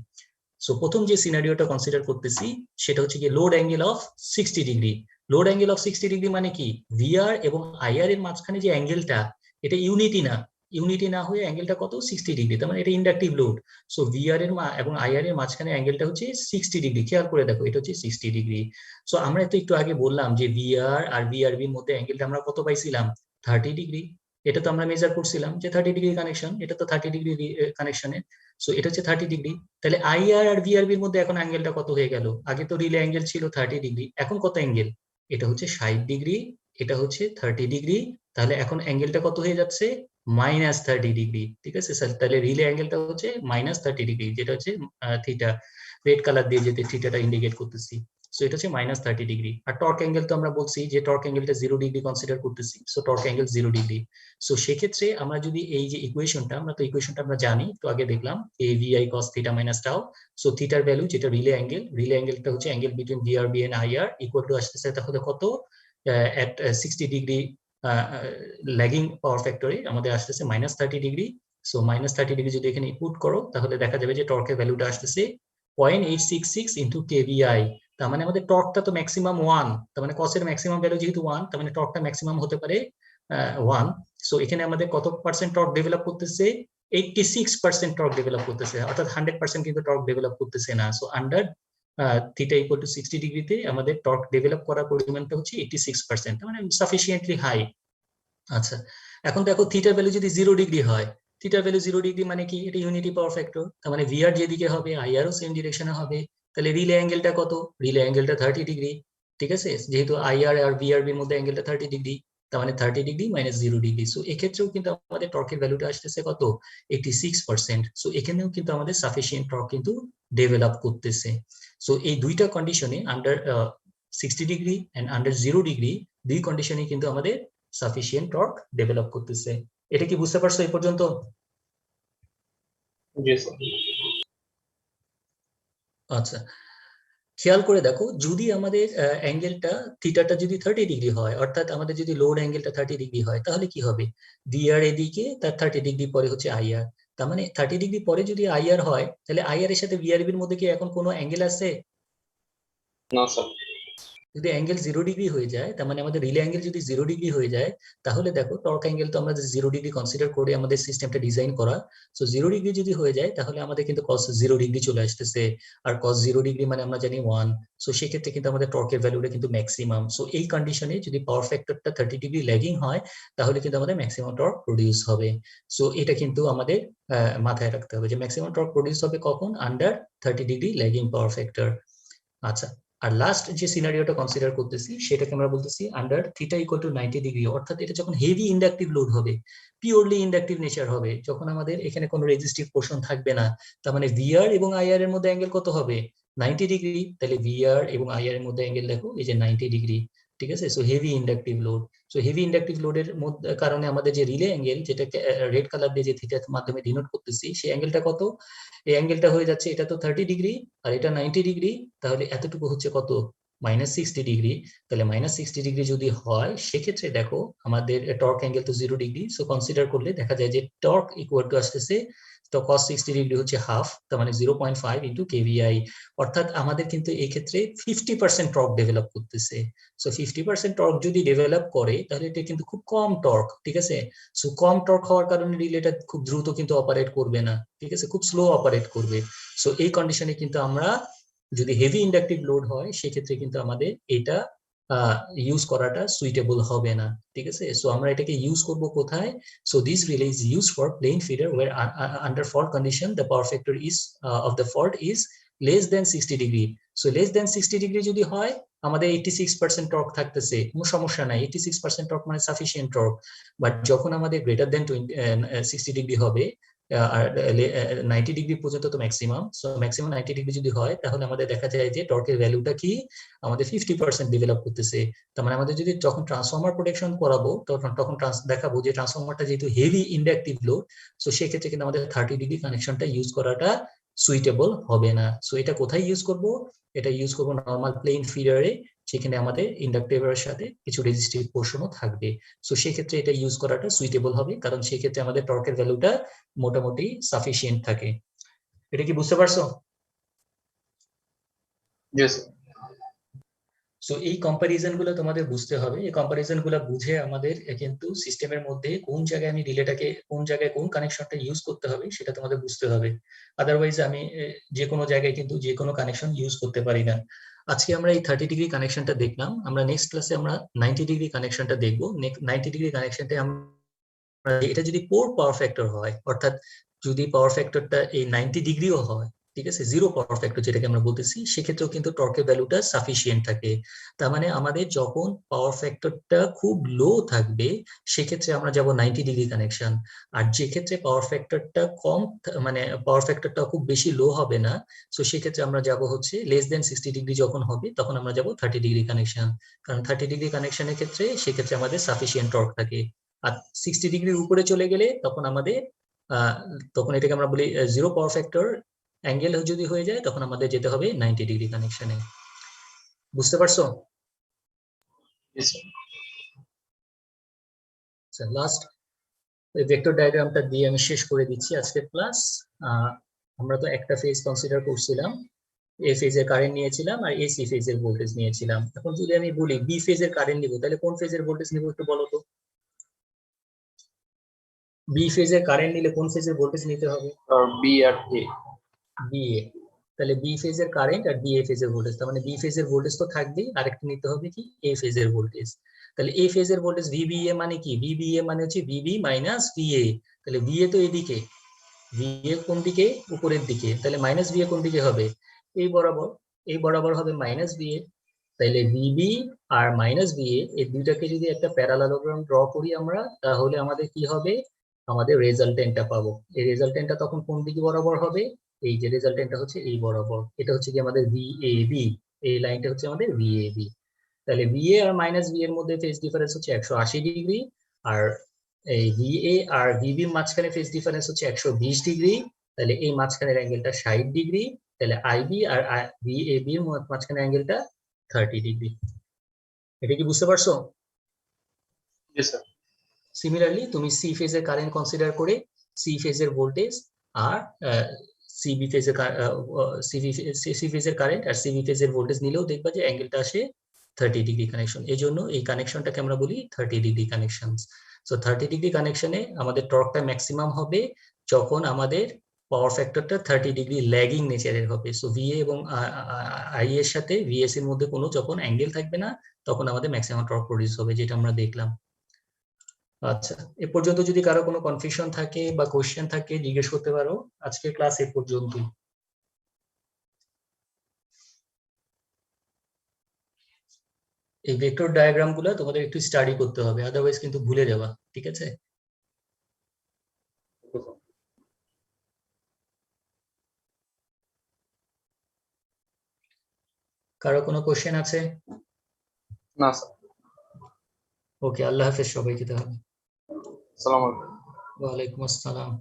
সো প্রথম যে সিনারিওটা কনসিডার করতেছি সেটা হচ্ছে কি load angle of 60 degree. Load angle of 60 degree মানে কি, ভিআর এবং আইআর এর মাঝখানে যে অ্যাঙ্গেলটা, এটা ইউনিটি না হয়ে অ্যাঙ্গেলটা কত, 60 ডিগ্রি। তার মানে এটা ইন্ডাকটিভ লোড। সো ভিআর এর এবং আইআর এর মাঝখানে অ্যাঙ্গেলটা হচ্ছে 60 ডিগ্রি। খেয়াল করে দেখো, এটা হচ্ছে 60 ডিগ্রি। সো আমরা তো একটু আগে বললাম যে ভিআর আর ভিআরবি এর মধ্যে অ্যাঙ্গেলটা আমরা কত পাইছিলাম, 30 ডিগ্রি। এটা তো আমরা মেজার করছিলাম যে 30 ডিগ্রি কানেকশন, এটা তো 30 ডিগ্রি কানেকশনে। সো এটা হচ্ছে 30 ডিগ্রি। তাহলে আইআর আর ভিআরবি এর মধ্যে এখন অ্যাঙ্গেলটা কত হয়ে গেল, আগে তো রিলে অ্যাঙ্গেল ছিল 30 ডিগ্রি, এখন কত অ্যাঙ্গেল, এটা হচ্ছে 60 ডিগ্রি, এটা হচ্ছে 30 ডিগ্রি। তাহলে এখন অ্যাঙ্গেলটা কত হয়ে যাচ্ছে, -30 ডিগ্রি। ঠিক আছে স্যার, তাহলে রিলে অ্যাঙ্গেলটা হচ্ছে -30 ডিগ্রি, যেটা হচ্ছে থিটা, রেড কালার দিয়ে যেতে থিটাটা ইন্ডিকেট করতেছি। সো এটা হচ্ছে -30 ডিগ্রি। আর টর্ক অ্যাঙ্গেল তো আমরা বলছি যে টর্ক অ্যাঙ্গেলটা 0 ডিগ্রি কনসিডার করতেছি। So torque angle 0 degree. So সেক্ষেত্রে আমরা যদি এই যে ইকুয়েশনটা, আমরা জানি, তো আগে দেখলাম AVI cos theta minus tau. So থিটার ভ্যালু যেটা রিলে অ্যাঙ্গেলটা হচ্ছে angle between VRB and IR equal to আসতেছে তাহলে কত, at 60 ডিগ্রি ল্যাগিং পাওয়ার ফ্যাক্টরে আমাদের আসতেছে -30 ডিগ্রি। সো -30 ডিগ্রি যদি এখানে পুট করো তাহলে দেখা যাবে যে টর্কের ভ্যালুটা আসতেছে 0.866 ইন্টু KVI। তার মানে আমাদের টর্কটা তো ম্যাক্সিমাম 1, তার মানে কসের ম্যাক্সিমাম ভ্যালু যেহেতু 1, তার মানে টর্কটা ম্যাক্সিমাম হতে পারে 1। সো এখানে আমাদের কত পার্সেন্ট টর্ক ডেভেলপ করতেছে, 86% টর্ক ডেভেলপ করতেছে, অর্থাৎ 100% কিন্তু টর্ক ডেভেলপ করতেছে না। So under theta equal to 60 ডিগ্রিতে আমাদের টর্ক ডেভেলপ করার পরিমাণটা হচ্ছে 86%, মানে সাফিসিয়েন্টলি হাই। আচ্ছা, এখন দেখো থিটার ভ্যালু যদি 0 ডিগ্রি হয়, থিটার ভ্যালু 0 ডিগ্রি মানে কি, এটা ইউনিটি পাওয়ার ফ্যাক্টর। তার মানে ভিআর যেদিকে হবে আইআরও সেম ডিরেকশনে হবে। তাহলে রিলে অ্যাঙ্গেলটা কত, রিলে অ্যাঙ্গেলটা 30 ডিগ্রি। ঠিক আছে, যেহেতু আইআর আর ভিআরবির মধ্যে অ্যাঙ্গেলটা 30 ডিগ্রি, তার মানে 30 ডিগ্রি মাইনাস 0 ডিগ্রি। সো এক্ষেত্রেও কিন্তু আমাদের টর্কের ভ্যালুটা আসতেছে কত, 86%। সো এখানেও কিন্তু আমাদের সাফিসিয়েন্ট টর্ক কিন্তু ডেভেলপ করতেছে। সো এই দুইটা কন্ডিশনে, under 60 degree and under 0 degree, দুই কন্ডিশনে কিন্তু আমাদের সাফিসিয়েন্ট টর্ক ডেভেলপ করতেছে। এটা কি বুঝতে পারছো এই পর্যন্ত? জি স্যার। আচ্ছা, খেয়াল করে দেখো, যদি আমাদের অ্যাঙ্গেলটা থিটাটা যদি 30 ডিগ্রি হয়, অর্থাৎ আমাদের যদি লোড অ্যাঙ্গেলটা 30 ডিগ্রি হয়, তাহলে কি হবে, ভিআর এদিকে, তার 30 ডিগ্রি পরে হচ্ছে আইআর। তার মানে 30 ডিগ্রি পরে যদি আইআর হয়, তাহলে আইআর এর সাথে ভিআরবির মধ্যে কি এখন কোনো অ্যাঙ্গেল আছে? না স্যার। যদি অ্যাঙ্গেল 0 ডিগ্রি হয়ে যায়, তার মানে আমাদের রিলে অ্যাঙ্গেল যদি 0 ডিগ্রি হয়ে যায়, তাহলে দেখো টর্ক অ্যাঙ্গেল তো আমরা 0 ডিগ্রি কনসিডার করে আমাদের সিস্টেমটা ডিজাইন করা। সো 0 ডিগ্রি যদি হয়ে যায়, তাহলে আমাদের কিন্তু cos 0 ডিগ্রি চলে আসতেছে। আর cos 0 ডিগ্রি মানে আমরা জানি 1। সো সেক্ষেত্রে কিন্তু আমাদের টর্কের ভ্যালুটা কিন্তু ম্যাক্সিমাম। সো এই কন্ডিশনে যদি পাওয়ার ফ্যাক্টরটা 30 ডিগ্রি ল্যাগিং হয়, তাহলে কিন্তু আমাদের ম্যাক্সিমাম টর্ক প্রডিউস হবে। সো এটা কিন্তু আমাদের মাথায় রাখতে হবে যে ম্যাক্সিমাম টর্ক প্রডিউস হবে কখন, under 30 degree lagging power factor. আচ্ছা, আর লাস্ট যে সিনারিওটা কনসিডার করতেছি সেটাকে আমরা বলতেছি under theta equal to 90 degree. অর্থাৎ এটা যখন হেভি ইন্ডাকটিভ লোড হবে, পিওরলি ইন্ডাকটিভ নেচার হবে, যখন আমাদের এখানে কোনো রেজিস্টিভ পোর্শন থাকবে না, তার মানে ভিআর এবং আইআর এর মধ্যে অ্যাঙ্গেল কত হবে, 90 ডিগ্রি। তাহলে ভিআর এবং আইআর এর মধ্যে অ্যাঙ্গেল দেখো এই যে 90 ডিগ্রি। ঠিক আছে, so heavy inductive load. So heavy inductive লোডের মধ্যে কারণে আমাদের যে রিলে অ্যাঙ্গেল, যেটাকে রেড কালার দিয়ে যে থিটার মাধ্যমে ডিনোট করতেছি, সেই অ্যাঙ্গেলটা কত, এই অ্যাঙ্গেলটা হয়ে যাচ্ছে, এটা তো 30 ডিগ্রি আর এটা 90 ডিগ্রি, তাহলে এতটুকু হচ্ছে কত, -60 ডিগ্রি। তাহলে -60 ডিগ্রি যদি হয়, সেক্ষেত্রে দেখো আমাদের টর্ক অ্যাঙ্গেল তো 0 ডিগ্রি। সো কনসিডার করলে দেখা যায় যে টর্ক ইকুয়াল টু আসতেছে, তো cos 60 ডিগ্রি হচ্ছে হাফ, তার মানে 0.5 ইন্টু KVI। অর্থাৎ আমাদের কিন্তু এই ক্ষেত্রে 50% টর্ক ডেভেলপ করতেছে। সো 50% টর্ক যদি ডেভেলপ করে, তাহলে এটা কিন্তু খুব কম টর্ক। ঠিক আছে, সো কম টর্ক হওয়ার কারণে রিলেটা খুব দ্রুত কিন্তু অপারেট করবে না। ঠিক আছে, খুব স্লো অপারেট করবে। সো এই কন্ডিশনে কিন্তু আমরা, যদি হেভি ইন্ডাকটিভ লোড হয়, সেক্ষেত্রে কিন্তু আমাদের এটা ইউজ করাটা সুইটেবল হবে না। ঠিক আছে, সো আমরা এটাকে ইউজ করব কোথায়, so this relay is use for plain feeder where under fault condition the power factor is of the fault is less than 60 degree. So less than 60 degree যদি হয়, আমাদের 86% টর্ক থাকতেছে, কোনো সমস্যা নাই, 86% টর্ক মানে সাফিসিয়েন্ট টর্ক। বাট যখন আমাদের গ্রেটার দেন 60 ডিগ্রি হবে, আর 90 ডিগ্রি পর্যন্ত তো ম্যাক্সিমাম, সো ম্যাক্সিমাম 90 ডিগ্রি যদি হয়, তাহলে আমাদের দেখা যায় যে টর্কের ভ্যালুটা কি, আমাদের 50% ডেভেলপ করতেছে। তার মানে আমাদের যদি যখন ট্রান্সফর্মার প্রোটেকশন করাবো, তখন দেখাবো যে ট্রান্সফর্মারটা যেহেতু হেভি ইন্ডাকটিভ লোড, সো সেক্ষেত্রে কিন্তু আমাদের 30 ডিগ্রি কানেকশনটা ইউজ করাটা সুইটেবল হবে না। সো এটা কোথায় ইউজ করব, এটা ইউজ করব নর্মাল প্লেন ফিডারে, সেখানে আমাদের ইন্ডাকটিভের সাথে কিছু রেজিস্টিভ পোর্শনও থাকবে। সো সেক্ষেত্রে এটা ইউজ করাটা সুইটেবল হবে, কারণ সেক্ষেত্রে আমাদের টর্কের ভ্যালুটা মোটামুটি সাফিসিয়েন্ট থাকে। এটা কি বুঝতে পারছো? জি স্যার। সো এই কম্পারিজন গুলো তোমাদের বুঝতে হবে। এই কম্পারিজন গুলো বুঝে আমাদের কিন্তু সিস্টেমের মধ্যে কোন জায়গায় আমি রিলেটাকে, কোন জায়গায় কোন কানেকশনটা ইউজ করতে হবে সেটা তোমাদের বুঝতে হবে। আদারওয়াইজ আমি যে কোনো জায়গায় কিন্তু যে কোনো কানেকশন ইউজ করতে পারি না। আজকে আমরা এই 30 ডিগ্রি কানেকশনটা দেখলাম। আমরা নেক্সট ক্লাসে আমরা 90 ডিগ্রি কানেকশনটা দেখবো। 90 ডিগ্রি কানেকশনটা আমরা, এটা যদি পোর পাওয়ার ফ্যাক্টর হয়, অর্থাৎ যদি পাওয়ার ফ্যাক্টরটা এই 90 ডিগ্রিও হয়, ঠিক আছে, জিরো পাওয়ার ফ্যাক্টর যেটাকে আমরা বলতেছি, সেক্ষেত্রেও কিন্তু টর্কের ভ্যালুটা সাফিসিয়েন্ট থাকে। তার মানে আমাদের যখন পাওয়ার ফ্যাক্টরটা খুব লো থাকবে সেক্ষেত্রে আমরা যাব 90 ডিগ্রি কানেকশন। আর যে ক্ষেত্রে পাওয়ার ফ্যাক্টরটা কম, মানে পাওয়ার ফ্যাক্টরটা খুব বেশি লো হবে না, তো সেক্ষেত্রে আমরা যাব হচ্ছে লেস দেন 60 ডিগ্রি যখন হবে তখন আমরা যাব 30 ডিগ্রি কানেকশন। কারণ 30 ডিগ্রি কানেকশনের ক্ষেত্রে সেক্ষেত্রে আমাদের সাফিসিয়েন্ট টর্ক থাকে। আর 60 ডিগ্রির উপরে চলে গেলে তখন আমাদের তখন এটাকে আমরা বলি জিরো পাওয়ার ফ্যাক্টর অ্যাঙ্গেল যদি হয়ে যায় তখন আমাদের যেতে হবে 90 ডিগ্রি কানেকশনে। বুঝতে পারছো? জি স্যার। লাস্ট ভেক্টর ডায়াগ্রামটা দিয়ে আমি শেষ করে দিচ্ছি আজকের ক্লাস। আমরা তো একটা ফেজ কনসিডার করছিলাম, এ ফেজের কারেন্ট নিয়েছিলাম আর এসি ফেজের ভোল্টেজ নিয়েছিলাম। এখন যদি আমি বলি বি ফেজের কারেন্ট নিব, তাহলে কোন ফেজের ভোল্টেজ নিব একটু বলো তো। বি ফেজের কারেন্ট নিলে কোন ফেজের ভোল্টেজ নিতে হবে? আর বি আর এ। বিএ। তাহলে বি ফেজের কারেন্ট আর ডিএ ফেজের ভোল্টেজ, তার মানে বি ফেজের ভোল্টেজ তো থাকবেই, আরেকটা নিতে হবে কি এ ফেজের ভোল্টেজ। তাহলে এ ফেজের ভোল্টেজ ভিবিএ মানে কি? ভিবিএ মানে হচ্ছে ভিবি মাইনাস ভিএ। তাহলে ভিএ তো এদিকে, ভিএ কোন দিকে? উপরের দিকে। তাহলে মাইনাস ভিএ কোন দিকে হবে? এই বরাবর। এই বরাবর হবে মাইনাস ভিএ। তাহলে ভিবি আর মাইনাস ভিএ এই দুইটাকে যদি একটা প্যারালালোগ্রাম ড্র করি আমরা, তাহলে আমাদের কি হবে? আমাদের রেজাল্টেন্টটা পাবো। এই রেজাল্টেন্টটা তখন কোন দিকে বরাবর হবে? এই যে রেজাল্টেন্টটা হচ্ছে এই বরাবর, এটা হচ্ছে কি আমাদের ভিএবি। এই লাইনটা হচ্ছে আমাদের ভিএবি। তাহলে ভিএ আর মাইনাস ভি এর মধ্যে ফেজ ডিফারেন্স হচ্ছে 180 ডিগ্রি, আর এই ভিএ আর ভিবি মাঝখানে ফেজ ডিফারেন্স হচ্ছে 120 ডিগ্রি। তাহলে এই মাঝখানের অ্যাঙ্গেলটা 60 ডিগ্রি। তাহলে আইবি আর ভিএবি এর মাঝখানে অ্যাঙ্গেলটা 30 ডিগ্রি। এটা কি বুঝতে পারছো? জি স্যার। সিমিলারলি তুমি সি ফেজের কারেন্ট কনসিডার করে সি ফেজের ভোল্টেজ আর সিবি ফেজের সি ফেজের কারেন্ট আর সিবি ফেজের ভোল্টেজ নিলেও দেখবা যে অ্যাঙ্গেলটা আসে 30 ডিগ্রি কানেকশন। এই জন্য এই কানেকশনটাকে আমরা বলি 30 ডিগ্রি কানেকশন। সো 30 ডিগ্রি কানেকশনে আমাদের টর্কটা ম্যাক্সিমাম হবে যখন আমাদের পাওয়ার ফ্যাক্টরটা 30 ডিগ্রি ল্যাগিং নেচারের হবে। সো ভিএ এবং আই এর সাথে ভিএস এর মধ্যে কোনো যখন অ্যাঙ্গেল থাকবে না তখন আমাদের ম্যাক্সিমাম টর্ক প্রডিউস হবে, যেটা আমরা দেখলাম। আচ্ছা, এ পর্যন্ত যদি কারো কোনো কনফিউশন থাকে বা কোশ্চেন থাকে জিজ্ঞেস করতে পারো। আজকের ক্লাস এ পর্যন্তই। এই ভেক্টর ডায়াগ্রাম গুলো তোমাদের একটু স্টাডি করতে হবে, আদারওয়াইজ কিন্তু ভুলে যাবা। ঠিক আছে? কারো কোনো কোশ্চেন আছে? না স্যার। ওকে, আল্লাহ হাফেজ সবাইকে তাহলে। আসসালামু আলাইকুম। ওয়ালাইকুম আসসালাম।